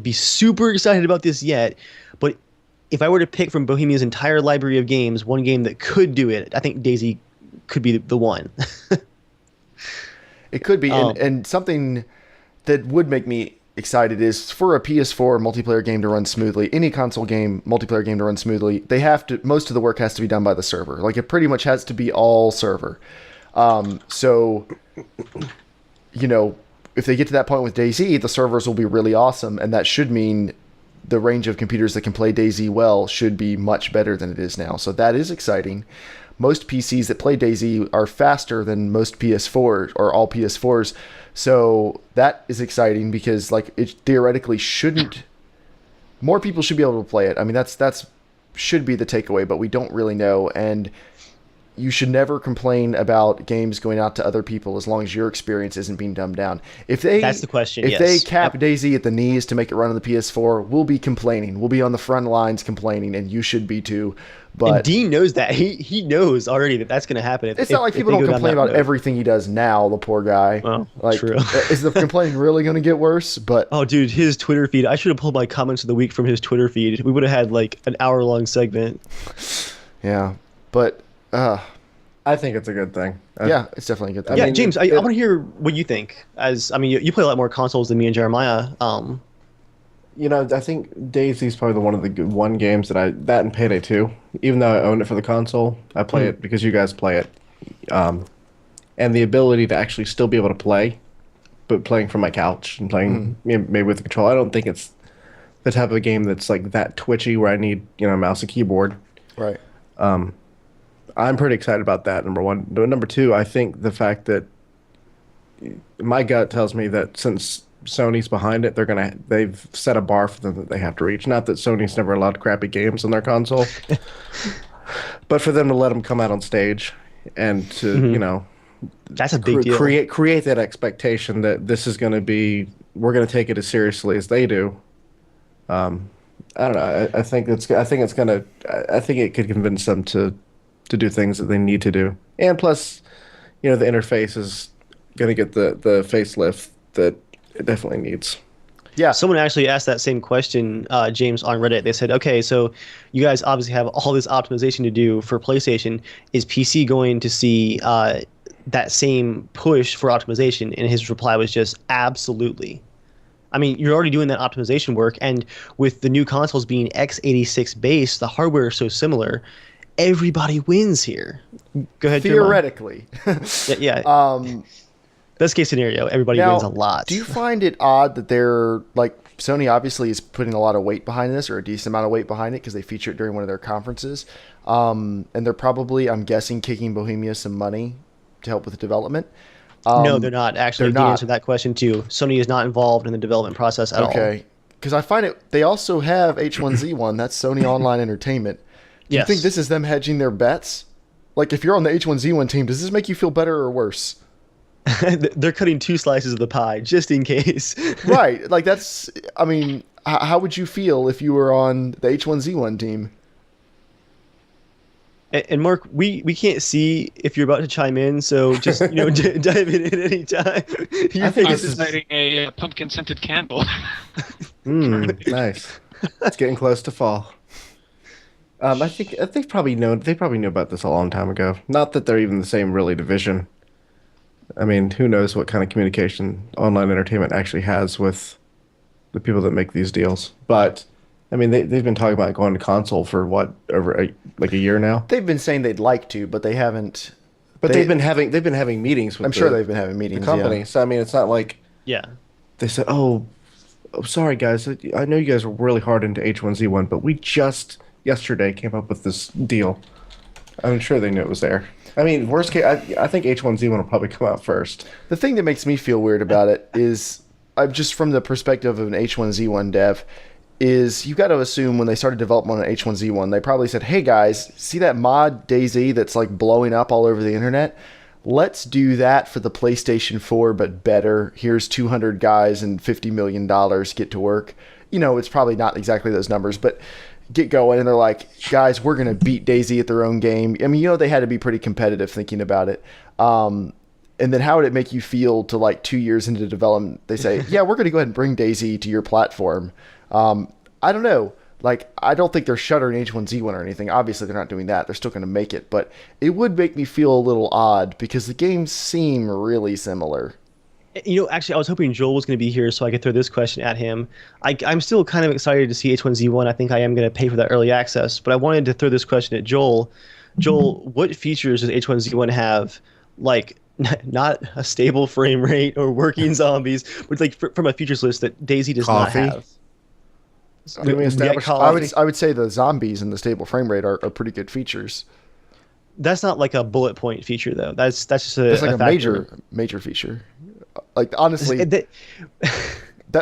be super excited about this yet, but if I were to pick from Bohemia's entire library of games, one game that could do it, I think DayZ could be the one. It could be, and something that would make me excited is for a PS4 multiplayer game to run smoothly, any console game, multiplayer game to run smoothly, most of the work has to be done by the server. Like, it pretty much has to be all server. So, if they get to that point with DayZ, the servers will be really awesome, and that should mean the range of computers that can play DayZ well should be much better than it is now. So that is exciting. Most PCs that play DayZ are faster than most PS4 or all PS4s. So that is exciting, because like, it theoretically more people should be able to play it. I mean, that's should be the takeaway, but we don't really know. And you should never complain about games going out to other people as long as your experience isn't being dumbed down. That's the question. If they cap DayZ at the knees to make it run on the PS4, we'll be complaining. We'll be on the front lines complaining, and you should be too. But and Dean knows that. He knows already that that's going to happen. It's not like people don't complain about everything he does now, the poor guy. Well, like, true. Is the complaining really going to get worse? But oh, dude, his Twitter feed. I should have pulled my comments of the week from his Twitter feed. We would have had like an hour-long segment. Yeah, but I think it's a good thing. Yeah, it's definitely a good thing. Yeah, James, I want to hear what you think. You play a lot more consoles than me and Jeremiah. I think DayZ's probably one of the one games that and Payday 2, even though I own it for the console, I play it because you guys play it. And the ability to actually still be able to play, but playing from my couch and playing maybe with the controller. I don't think it's the type of game that's like that twitchy where I need, a mouse and keyboard. Right. I'm pretty excited about that, number one. Number two, I think the fact that my gut tells me that since Sony's behind it, they've set a bar for them that they have to reach. Not that Sony's never allowed crappy games on their console, but for them to let them come out on stage and to, that's a big deal. Create that expectation that this is going to be, we're going to take it as seriously as they do. I don't know. I think it could convince them to do things that they need to do. And plus, the interface is going to get the facelift that it definitely needs. Yeah, someone actually asked that same question, James, on Reddit. They said, okay, so you guys obviously have all this optimization to do for PlayStation. Is PC going to see that same push for optimization? And his reply was just, absolutely. I mean, you're already doing that optimization work, and with the new consoles being x86 based, the hardware is so similar, everybody wins here. Go ahead, theoretically. Yeah. Best case scenario, everybody Now, wins a lot. do you find it odd that they're like Sony obviously is putting a lot of weight behind this, or a decent amount of weight behind it, because they feature it during one of their conferences, and they're probably, I'm guessing, kicking Bohemia some money to help with the development. No, they're not. Actually, they're the not. answer to that question too. Sony is not involved in the development process at all. Okay, because I find it. They also have H1Z1. That's Sony Online Entertainment. Do you Yes. think this is them hedging their bets? Like, if you're on the H1Z1 team, does this make you feel better or worse? They're cutting 2 slices of the pie just in case. Right. Like, that's. I mean, how would you feel if you were on the H1Z1 team? And Mark, we can't see if you're about to chime in, so just dive in at any time. I think I'm this is lighting a pumpkin scented candle. nice. It's getting close to fall. I think they probably knew about this a long time ago. Not that they're even the same really division. I mean, who knows what kind of communication online entertainment actually has with the people that make these deals. But I mean, they've been talking about going to console for what, over a year now. They've been saying they'd like to, but they haven't. But they've been having meetings with. I'm sure they've been having meetings. The company. Yeah. So I mean, it's not like Yeah. they said, "Oh, sorry guys, I know you guys were really hard into H1Z1, but we just yesterday came up with this deal." I'm sure they knew it was there. I mean, worst case, I think H1Z1 will probably come out first. The thing that makes me feel weird about it is, I'm just from the perspective of an H1Z1 dev, is you got to assume when they started development on H1Z1, they probably said, "Hey guys, see that mod DayZ that's like blowing up all over the internet? Let's do that for the PlayStation 4, but better. Here's 200 guys and $50 million. Get to work." You know, it's probably not exactly those numbers, but get going. And they're like, "Guys, we're going to beat DayZ at their own game." I mean, they had to be pretty competitive thinking about it. And then how would it make you feel to, like, 2 years into development, they say, "Yeah, we're going to go ahead and bring DayZ to your platform." I don't know. Like, I don't think they're shuttering H1Z1 or anything. Obviously, they're not doing that. They're still going to make it. But it would make me feel a little odd because the games seem really similar. Actually, I was hoping Joel was going to be here so I could throw this question at him. I'm still kind of excited to see H1Z1. I think I am going to pay for that early access. But I wanted to throw this question at Joel. Joel, what features does H1Z1 have? Like, not a stable frame rate or working zombies, but like from a features list that DayZ does Coffee? not have. Didn't we establish coffee? I would say the zombies and the stable frame rate are pretty good features. That's not like a bullet point feature though. That's just a It's like a factor. major feature. Like, honestly, that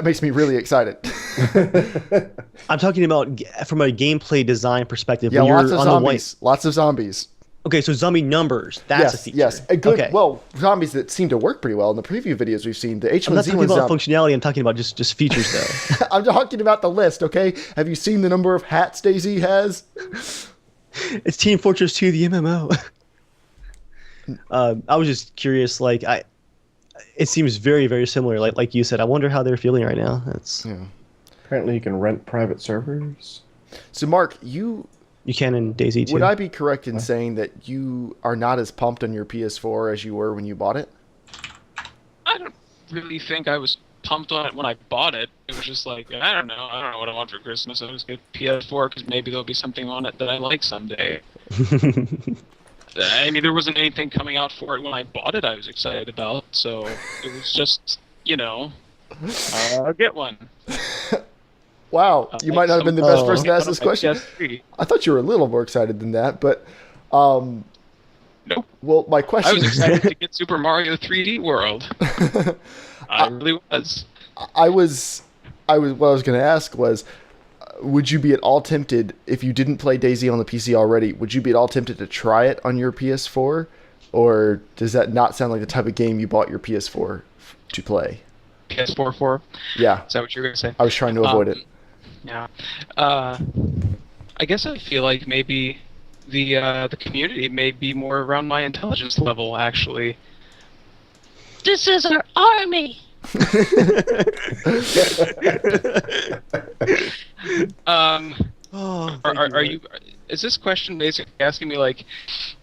makes me really excited. I'm talking about from a gameplay design perspective. Yeah, when you're lots of on the zombies. Lots of zombies. Okay, so zombie numbers. That's a feature. Yes, a good. Okay. Well, zombies that seem to work pretty well in the preview videos we've seen. The I'm not talking H1Z1 about functionality. I'm talking about just features though. I'm talking about the list, okay? Have you seen the number of hats DayZ has? It's Team Fortress 2, the MMO. I was just curious. Like, it seems very, very similar. Like you said, I wonder how they're feeling right now. Apparently, you can rent private servers. So, Mark, you can in DayZ too. would I be correct in saying that you are not as pumped on your PS4 as you were when you bought it? I don't really think I was pumped on it when I bought it. It was just like, I don't know what I want for Christmas. I'll just get PS4 because maybe there'll be something on it that I like someday. I mean, there wasn't anything coming out for it when I bought it I was excited about, so it was just, I'll get one. Wow, you might not have been the best person to ask this question. PS3. I thought you were a little more excited than that, but Nope. Well, my question I was excited to get Super Mario 3D World. I really was. what I was going to ask was, would you be at all tempted, if you didn't play DayZ on the PC already, would you be at all tempted to try it on your PS4? Or does that not sound like the type of game you bought your PS4 to play? PS4 4? Yeah. Is that what you were going to say? I was trying to avoid it. Yeah. I guess I feel like maybe the community may be more around my intelligence level, actually. This is our army. Are you? Is this question basically asking me, like,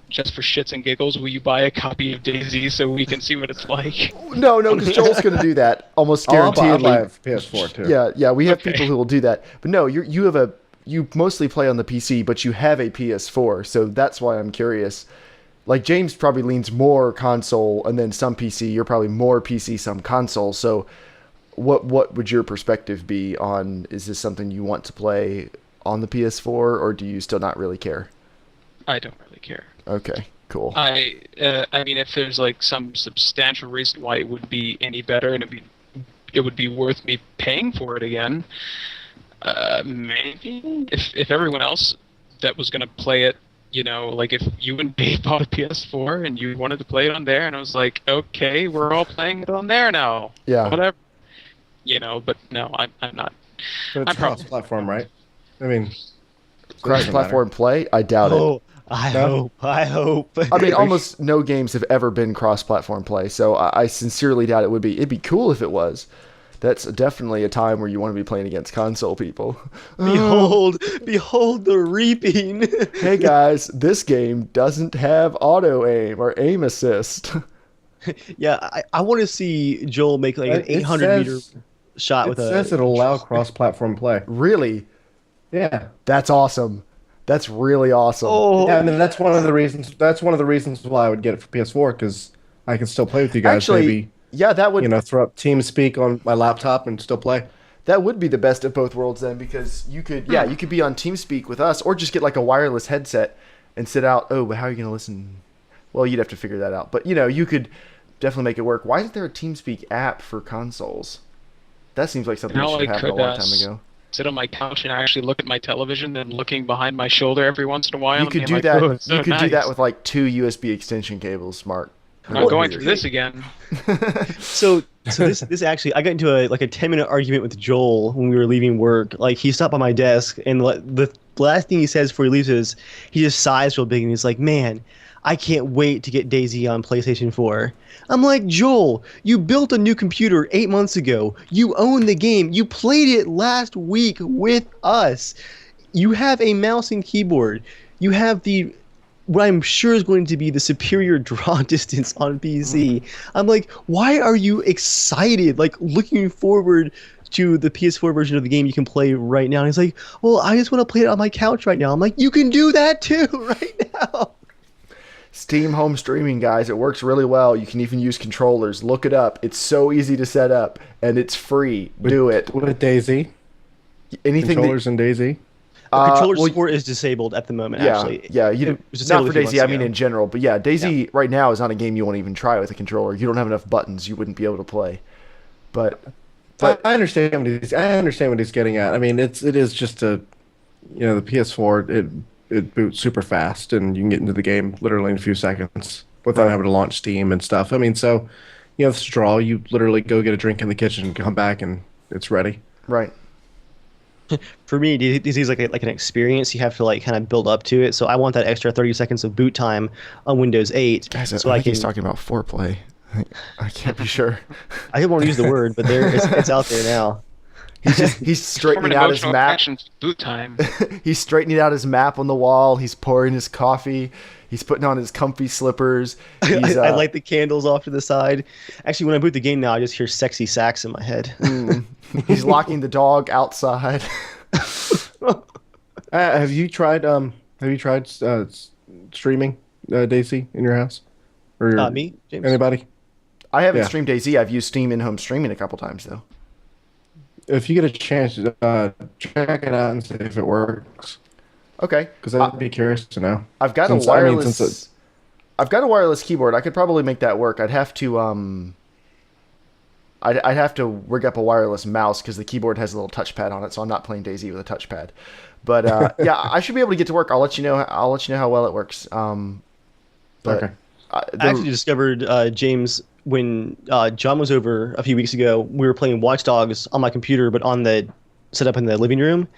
just for shits and giggles, will you buy a copy of DayZ so we can see what it's like? No, because Joel's going to do that almost I'll buy guaranteedly. a PS4 too. Yeah, we have Okay. people who will do that. But no, you mostly play on the PC, but you have a PS4, so that's why I'm curious. like James probably leans more console, and then some PC. You're probably more PC, some console. So, what would your perspective be on? Is this something you want to play on the PS4, or do you still not really care? I don't really care. Okay, cool. I mean, if there's like some substantial reason why it would be any better and it would be worth me paying for it again, maybe. If everyone else that was gonna play it, you know, like if you and Dave bought a PS4 and you wanted to play it on there, and I was like, okay, we're all playing it on there now. Yeah. Whatever. You know, but no, I'm not. But it's cross-platform, right? I mean, Cross-platform play? I doubt it. I hope. I mean, almost no games have ever been cross-platform play, so I sincerely doubt it would be. It'd be cool if it was. That's definitely a time where you want to be playing against console people. Behold the reaping. Hey guys, this game doesn't have auto aim or aim assist. Yeah, I want to see Joel make like an 800-meter shot with a... It says it'll allow cross-platform play. Really? Yeah. That's awesome. That's really awesome. Oh, Yeah, I mean that's one of the reasons. That's one of the reasons why I would get it for PS4 because I can still play with you guys. Actually, maybe yeah, that would throw up TeamSpeak on my laptop and still play. that would be the best of both worlds then, because you could be on TeamSpeak with us, or just get like a wireless headset and sit out. Oh, but how are you going to listen? Well, you'd have to figure that out. But you could definitely make it work. Why isn't there a TeamSpeak app for consoles? That seems like something that should have happened a long time ago. Sit on my couch and actually look at my television, then looking behind my shoulder every once in a while. You could do like, that. "Oh, it's so You could do nice." that with like 2 USB extension cables. Smart. I'm not going through this again. So this actually, I got into a 10-minute argument with Joel when we were leaving work. Like he stopped by my desk, and the last thing he says before he leaves is he just sighs real big, and he's like, "Man, I can't wait to get DayZ on PlayStation 4." I'm like, Joel, you built a new computer 8 months ago. You own the game. You played it last week with us. You have a mouse and keyboard. You have what I'm sure is going to be the superior draw distance on PC. I'm like, why are you excited? Like looking forward to the PS4 version of the game you can play right now. And he's like, well, I just want to play it on my couch right now. I'm like, you can do that too right now. Steam home streaming, guys. It works really well. You can even use controllers. Look it up. It's so easy to set up, and it's free. Do it. With DayZ. Anything Controllers in DayZ. Controller support is disabled at the moment, actually. Yeah, It was not disabled for a few DayZ, months I mean ago. in general. But yeah, DayZ right now is not a game you want to even try with a controller. You don't have enough buttons. You wouldn't be able to play. But I understand what he's getting at. I mean, it is just the PS4. It boots super fast, and you can get into the game literally in a few seconds without having to launch Steam and stuff. I mean, so this draw, you literally go get a drink in the kitchen and come back, and it's ready. right. For me, this is like an experience. You have to kind of build up to it. So I want that extra 30 seconds of boot time on Windows 8. Guys, so I think he's talking about foreplay. I can't be sure. I didn't want to use the word, but it's out there now. He's straightening out his Emotional map. actions, boot time. He's straightening out his map on the wall. He's pouring his coffee. He's putting on his comfy slippers. I light the candles off to the side. Actually, when I boot the game now, I just hear sexy sax in my head. He's locking the dog outside. Have you tried streaming DayZ in your house? Or Me, James? anybody? I haven't Yeah. streamed DayZ. I've used Steam in-home streaming a couple times though. If you get a chance, check it out and see if it works. Okay. Because I'd be curious to know. I've got Since- a I mean, wireless. since I've got a wireless keyboard. I could probably make that work. I'd have to I'd have to rig up a wireless mouse because the keyboard has a little touchpad on it, so I'm not playing DayZ with a touchpad. But yeah, I should be able to get to work. I'll let you know. I'll let you know how well it works. But Okay. I actually discovered James when John was over a few weeks ago. We were playing Watch Dogs on my computer, but set up in the living room.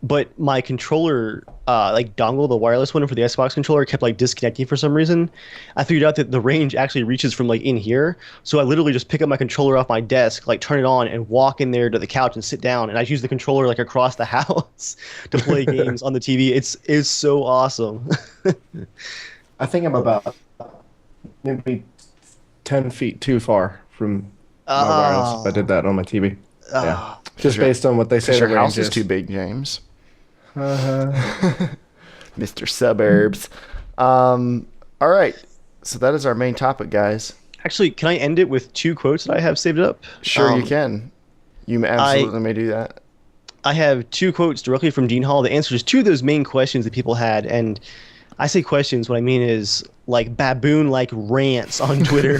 But my controller, dongle, the wireless one for the Xbox controller, kept disconnecting for some reason. I figured out that the range actually reaches from in here. So I literally just pick up my controller off my desk, turn it on, and walk in there to the couch and sit down. And I use the controller across the house to play games on the TV. It's so awesome. I think I'm about maybe 10 feet too far from my wireless if I did that on my TV. Yeah. Just based on what they say your the house range is too big, James. Uh-huh. Mr. Suburbs. All All right. So that is our main topic, guys. Actually, can I end it with 2 quotes that I have saved up? Sure, you can. You absolutely may do that. I have 2 quotes directly from Dean Hall that answers 2 of those main questions that people had. And I say questions, what I mean is like baboon-like rants on Twitter.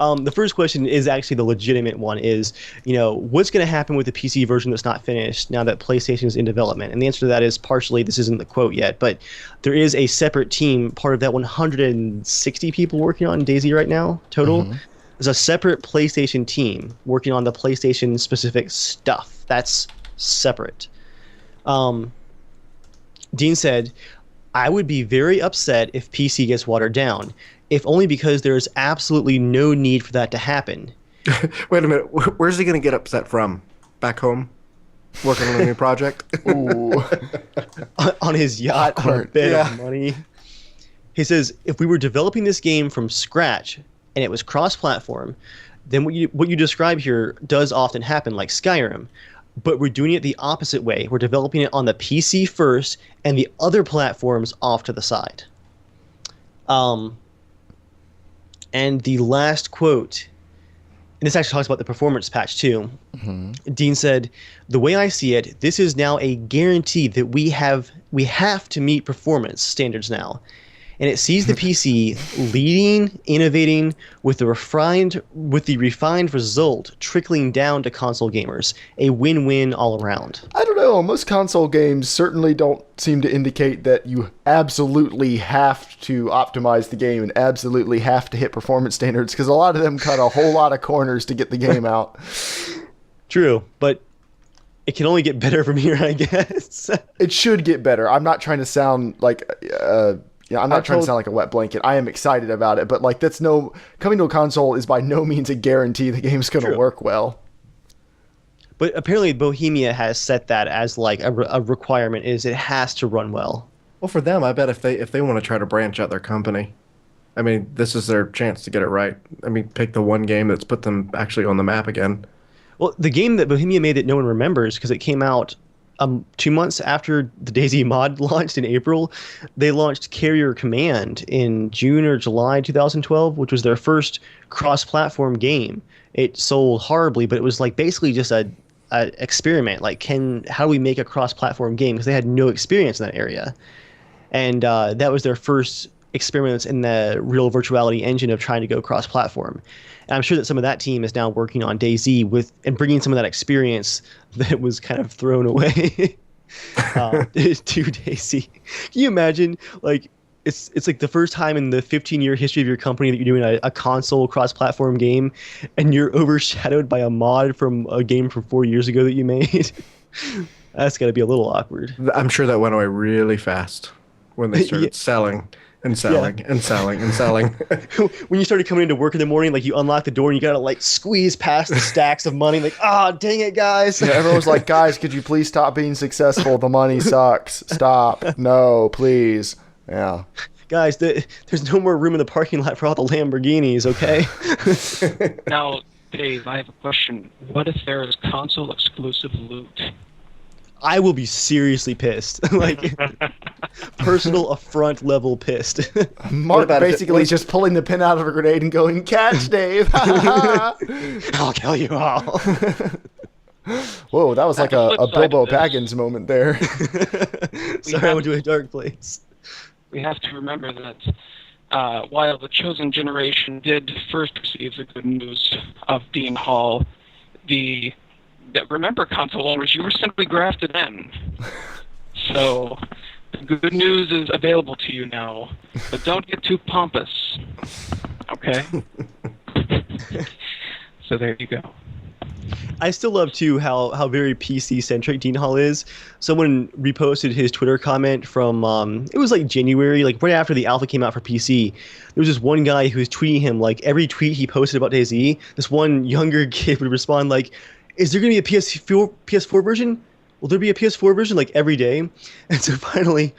The first question is actually the legitimate one is, what's going to happen with the PC version that's not finished now that PlayStation is in development? And the answer to that is partially, this isn't the quote yet, but there is a separate team, part of that 160 people working on DayZ right now, total. Mm-hmm. There's a separate PlayStation team working on the PlayStation specific stuff. That's separate. Dean said, I would be very upset if PC gets watered down, if only because there is absolutely no need for that to happen. Wait a minute. Where's he going to get upset from? Back home? Working on a new project? Ooh. On his yacht, on a bed of money. He says, if we were developing this game from scratch and it was cross-platform, then what you describe here does often happen, like Skyrim. But we're doing it the opposite way. We're developing it on the PC first and the other platforms off to the side. And the last quote, and this actually talks about the performance patch too. Mm-hmm. Dean said, the way I see it, this is now a guarantee that we have to meet performance standards now. And it sees the PC leading, innovating with the refined result trickling down to console gamers. A win-win all around. I don't know. Most console games certainly don't seem to indicate that you absolutely have to optimize the game and absolutely have to hit performance standards, because a lot of them cut a whole lot of corners to get the game out. True, but it can only get better from here, I guess. It should get better. I'm not trying to sound like... I'm not trying to sound like a wet blanket. I am excited about it, but like coming to a console is by no means a guarantee the game's going to work well. But apparently Bohemia has set that as like a requirement, is it has to run well. Well, for them, I bet if they want to try to branch out their company, I mean, this is their chance to get it right. I mean, pick the one game that's put them actually on the map again. Well, the game that Bohemia made that no one remembers because it came out 2 months after the DayZ mod launched in April, they launched Carrier Command in June or July 2012, which was their first cross-platform game. It sold horribly, but it was like basically just a experiment. Like, how do we make a cross-platform game? Because they had no experience in that area, and that was their first experiments in the real virtuality engine of trying to go cross-platform. And I'm sure that some of that team is now working on DayZ and bringing some of that experience that was kind of thrown away to DayZ. Can you imagine, like, it's like the first time in the 15-year history of your company that you're doing a console cross-platform game, and you're overshadowed by a mod from a game from 4 years ago that you made? That's got to be a little awkward. I'm sure that went away really fast when they started selling. And selling, and selling, and selling. When you started coming into work in the morning, like you unlock the door and you gotta like squeeze past the stacks of money, like, dang it, guys. Yeah, everyone was like, guys, could you please stop being successful? The money sucks. Stop. No, please. Yeah. Guys, there's no more room in the parking lot for all the Lamborghinis, okay? Now, Dave, I have a question. What if there is console exclusive loot? I will be seriously pissed. Like, personal affront level pissed. Mark basically just pulling the pin out of a grenade and going, catch, Dave. I'll kill you all. Whoa, that was like a Bilbo Baggins moment there. Sorry, I went to a dark place. We have to remember that while the Chosen Generation did first receive the good news of Dean Hall, remember, console owners, you were simply grafted in. So, the good news is available to you now, but don't get too pompous. Okay? So there you go. I still love, too, how very PC-centric Dean Hall is. Someone reposted his Twitter comment from, it was like January, like right after the alpha came out for PC. There was this one guy who was tweeting him, like every tweet he posted about DayZ, this one younger kid would respond like, is there going to be a PS4 version? Will there be a PS4 version like every day? And so finally,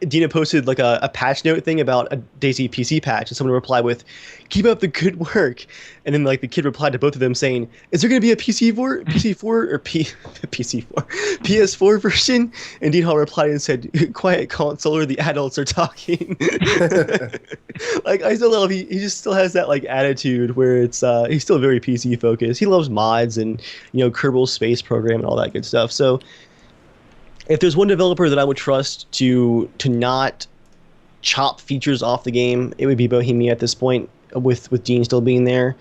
Dina posted like a patch note thing about a DayZ PC patch, and someone replied with, "Keep up the good work," and then like the kid replied to both of them saying, "Is there going to be a PS4 version?" And Dean Hall replied and said, "Quiet console, or the adults are talking." Like I still love he just still has that like attitude where it's he's still very PC focused. He loves mods and Kerbal Space Program and all that good stuff. So if there's one developer that I would trust to not chop features off the game, it would be Bohemia at this point, with Dean still being there.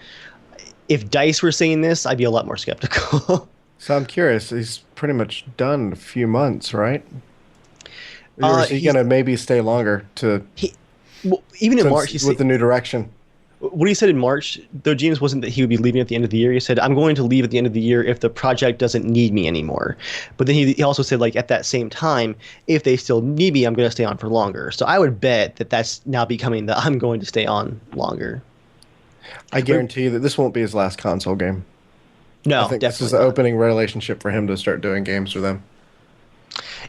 If DICE were saying this, I'd be a lot more skeptical. So I'm curious. He's pretty much done in a few months, right? Or is he going to maybe stay longer Even in March, with the new direction? What he said in March, though, James, wasn't that he would be leaving at the end of the year. He said, "I'm going to leave at the end of the year if the project doesn't need me anymore." But then he also said, like, at that same time, if they still need me, I'm going to stay on for longer. So I would bet that that's now becoming the I'm going to stay on longer. I guarantee you that this won't be his last console game. No, I think definitely this is the opening relationship for him to start doing games for them.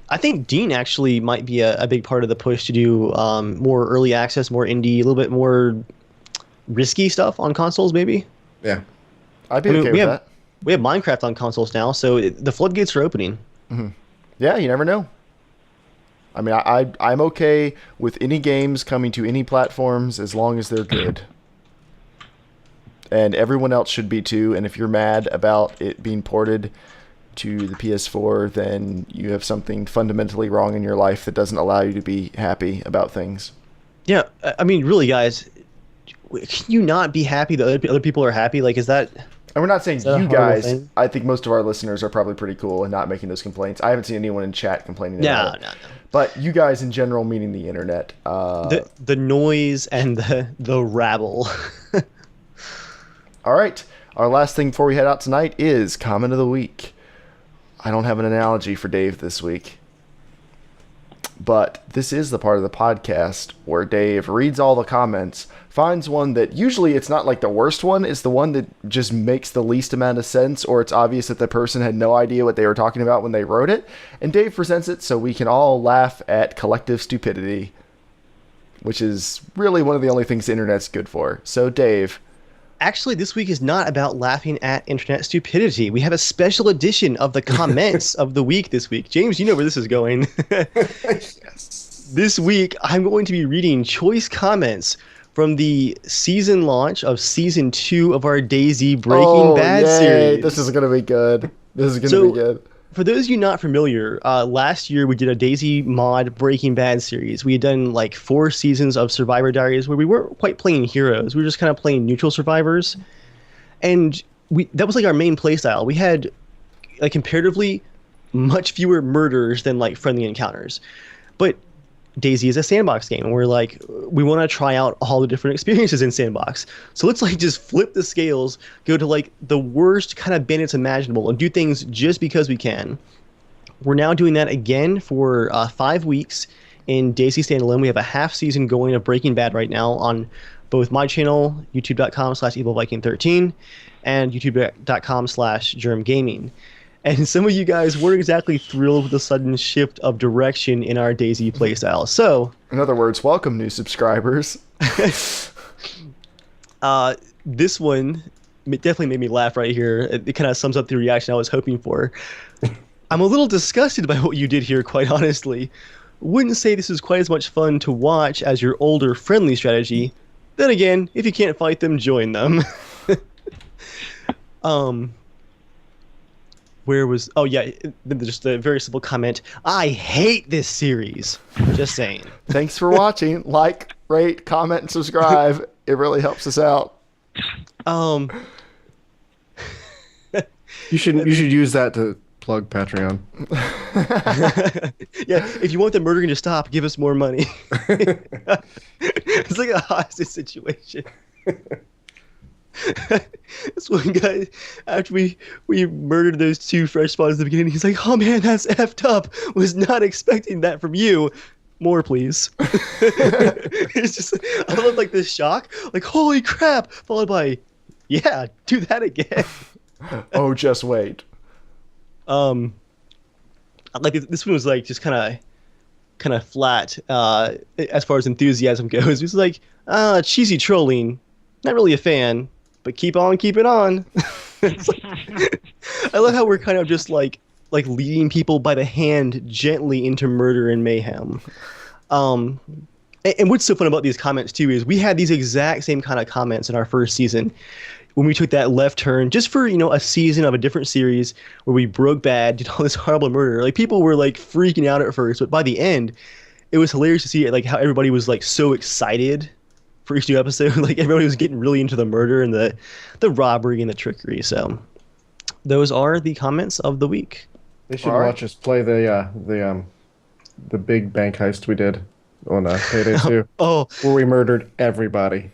I think Dean actually might be a big part of the push to do more early access, more indie, a little bit more risky stuff on consoles, maybe. Yeah, I'd be okay with that. We have Minecraft on consoles now, so the floodgates are opening. Mm-hmm. Yeah, you never know. I mean, I'm okay with any games coming to any platforms as long as they're good. And everyone else should be too. And if you're mad about it being ported to the PS4, then you have something fundamentally wrong in your life that doesn't allow you to be happy about things. Yeah, I mean, really, guys, can you not be happy that other people are happy? Like, is that... And we're not saying you guys. I think most of our listeners are probably pretty cool and not making those complaints. I haven't seen anyone in chat complaining about it. No. But you guys in general, meaning the internet. The noise and the rabble. All right. Our last thing before we head out tonight is Comment of the Week. I don't have an analogy for Dave this week. But this is the part of the podcast where Dave reads all the comments, finds one that usually it's not like the worst one, it's the one that just makes the least amount of sense, or it's obvious that the person had no idea what they were talking about when they wrote it, and Dave presents it so we can all laugh at collective stupidity, which is really one of the only things the internet's good for. So Dave... Actually, this week is not about laughing at internet stupidity. We have a special edition of the comments of the week this week. James, you know where this is going. Yes. This week, I'm going to be reading choice comments from the season launch of Season 2 of our DayZ Breaking Bad series. This is going to be good. This is going to be good. For those of you not familiar, last year we did a DayZ mod Breaking Bad series. We had done like 4 seasons of Survivor Diaries where we weren't quite playing heroes. We were just kind of playing neutral survivors. And that was like our main playstyle. We had like comparatively much fewer murders than like friendly encounters. But DayZ is a sandbox game, and we're like, we want to try out all the different experiences in sandbox. So let's like just flip the scales, go to like the worst kind of bandits imaginable, and do things just because we can. We're now doing that again for 5 weeks in DayZ Standalone. We have a half season going of Breaking Bad right now on both my channel, youtube.com/evilviking13, and youtube.com/JERMgaming. And some of you guys weren't exactly thrilled with the sudden shift of direction in our DayZ playstyle. So, in other words, welcome new subscribers. This one definitely made me laugh right here. It kind of sums up the reaction I was hoping for. I'm a little disgusted by what you did here, quite honestly. Wouldn't say this is quite as much fun to watch as your older friendly strategy. Then again, if you can't fight them, join them. Where was... Oh, yeah, just a very simple comment. I hate this series. Just saying. Thanks for watching. Like, rate, comment, and subscribe. It really helps us out. You should use that to plug Patreon. Yeah, if you want the murdering to stop, give us more money. It's like a hostage situation. This one guy, after we murdered those 2 fresh spawns at the beginning, he's like, "Oh man, that's effed up. Was not expecting that from you. More, please." It's just, I love like this shock, like holy crap, followed by, yeah, do that again. Oh, just wait. Like this one was like just kind of kind of flat as far as enthusiasm goes. It's like cheesy trolling. Not really a fan, but keep on keeping on. It's like, I love how we're kind of just like leading people by the hand gently into murder and mayhem. And what's so fun about these comments too is we had these exact same kind of comments in our first season when we took that left turn just for, a season of a different series where we broke bad, did all this horrible murder. Like people were like freaking out at first, but by the end, it was hilarious to see like how everybody was like so excited for each new episode. Like everybody was getting really into the murder and the robbery and the trickery. So those are the comments of the week. They should watch us play the big bank heist we did on Payday 2. Where we murdered everybody.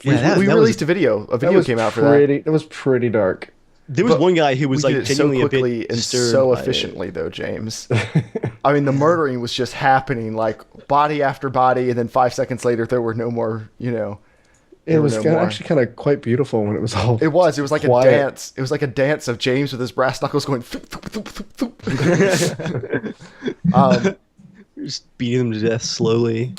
Yeah, we released a video. A video came out for that. It was pretty dark. There was one guy who was like genuinely so quickly a bit and disturbed so by efficiently, though, James. I mean, the murdering was just happening, like body after body, and then 5 seconds later, there were no more. It was actually kind of quite beautiful when it was all. It was like quiet. a dance. It was like a dance of James with his brass knuckles going. Just beating them to death slowly.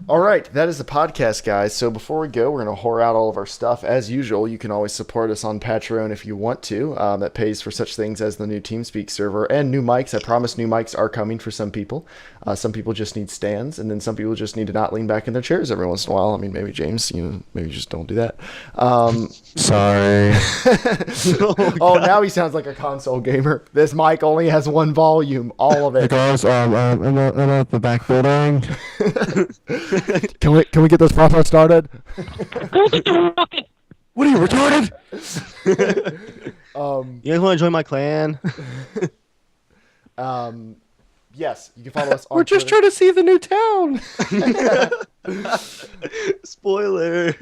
All right, that is the podcast, guys. So before we go, we're going to whore out all of our stuff. As usual, you can always support us on Patreon if you want to. That pays for such things as the new TeamSpeak server and new mics. I promise new mics are coming for some people. Some people just need stands, and then some people just need to not lean back in their chairs every once in a while. I mean, maybe James, maybe just don't do that. Sorry. Oh, now he sounds like a console gamer. This mic only has one volume, all of it. Hey guys, I'm at the back building. Can we get this process started? What are you, retarded? You guys want to join my clan? Yes, you can follow us on We're just trying to see the new town. Spoilers.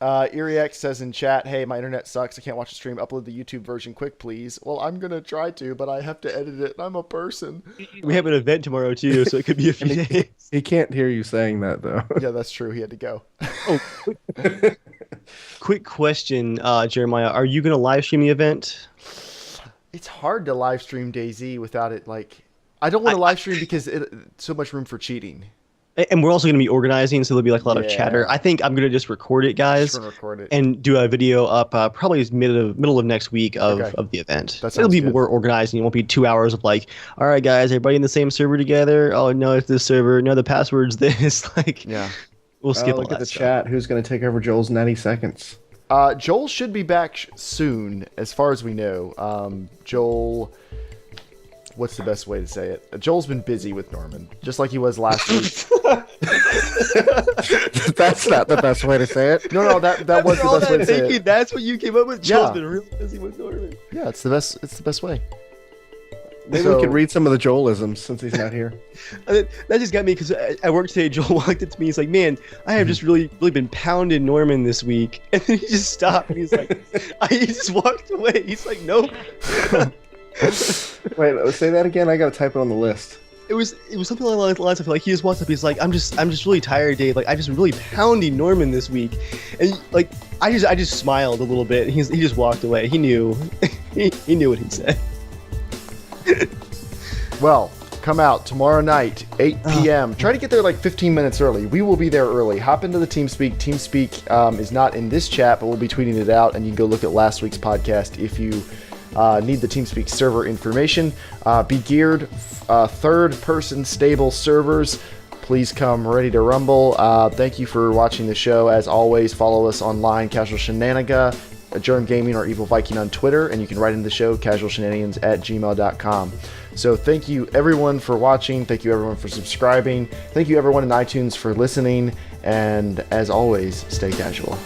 ErieX says in chat, hey, my internet sucks. I can't watch the stream. Upload the YouTube version quick, please. Well, I'm going to try to, but I have to edit it, and I'm a person. We have an event tomorrow, too, so it could be a few days. He can't hear you saying that, though. Yeah, that's true. He had to go. Quick question, Jeremiah. Are you going to live stream the event? It's hard to live stream DayZ without it, like... I don't want to live stream because it's so much room for cheating. And we're also going to be organizing, so there'll be like a lot of chatter. I think I'm going to just record it, guys, and do a video up probably middle of next week of the event. It'll be more organizing. It won't be 2 hours of like, all right, guys, everybody in the same server together. Oh, no, it's this server. No, the password's this. We'll skip all look that at the stuff. chat. Who's going to take over Joel's 90 seconds? Joel should be back soon, as far as we know. Joel... What's the best way to say it? Joel's been busy with Norman, just like he was last week. That's not the best way to say it. No, that was the best way to say it. That's what you came up with? Joel's been real busy with Norman. Yeah, it's the best way. Maybe we could read some of the Joelisms since he's not here. That just got me because at work today, Joel walked up to me. He's like, "Man, I have just really been pounding Norman this week," and then he just stopped and he's like, he just walked away. He's like, "Nope." Wait, say that again. I gotta type it on the list. It was something along the lines of like he just walked up. He's like, I'm just really tired, Dave. Like I just really pounding Norman this week, and like I just smiled a little bit. He just walked away. He knew, he knew what he said. Well, come out tomorrow night, 8 p.m. Try to get there like 15 minutes early. We will be there early. Hop into the TeamSpeak. TeamSpeak is not in this chat, but we'll be tweeting it out, and you can go look at last week's podcast if you. Need the TeamSpeak server information. Be geared. Third-person stable servers. Please come ready to rumble. Thank you for watching the show. As always, follow us online, Casual Shenanigans, JERMgaming, or Evil Viking on Twitter, and you can write in the show, casualshenanigans@gmail.com. So thank you, everyone, for watching. Thank you, everyone, for subscribing. Thank you, everyone in iTunes, for listening. And as always, stay casual.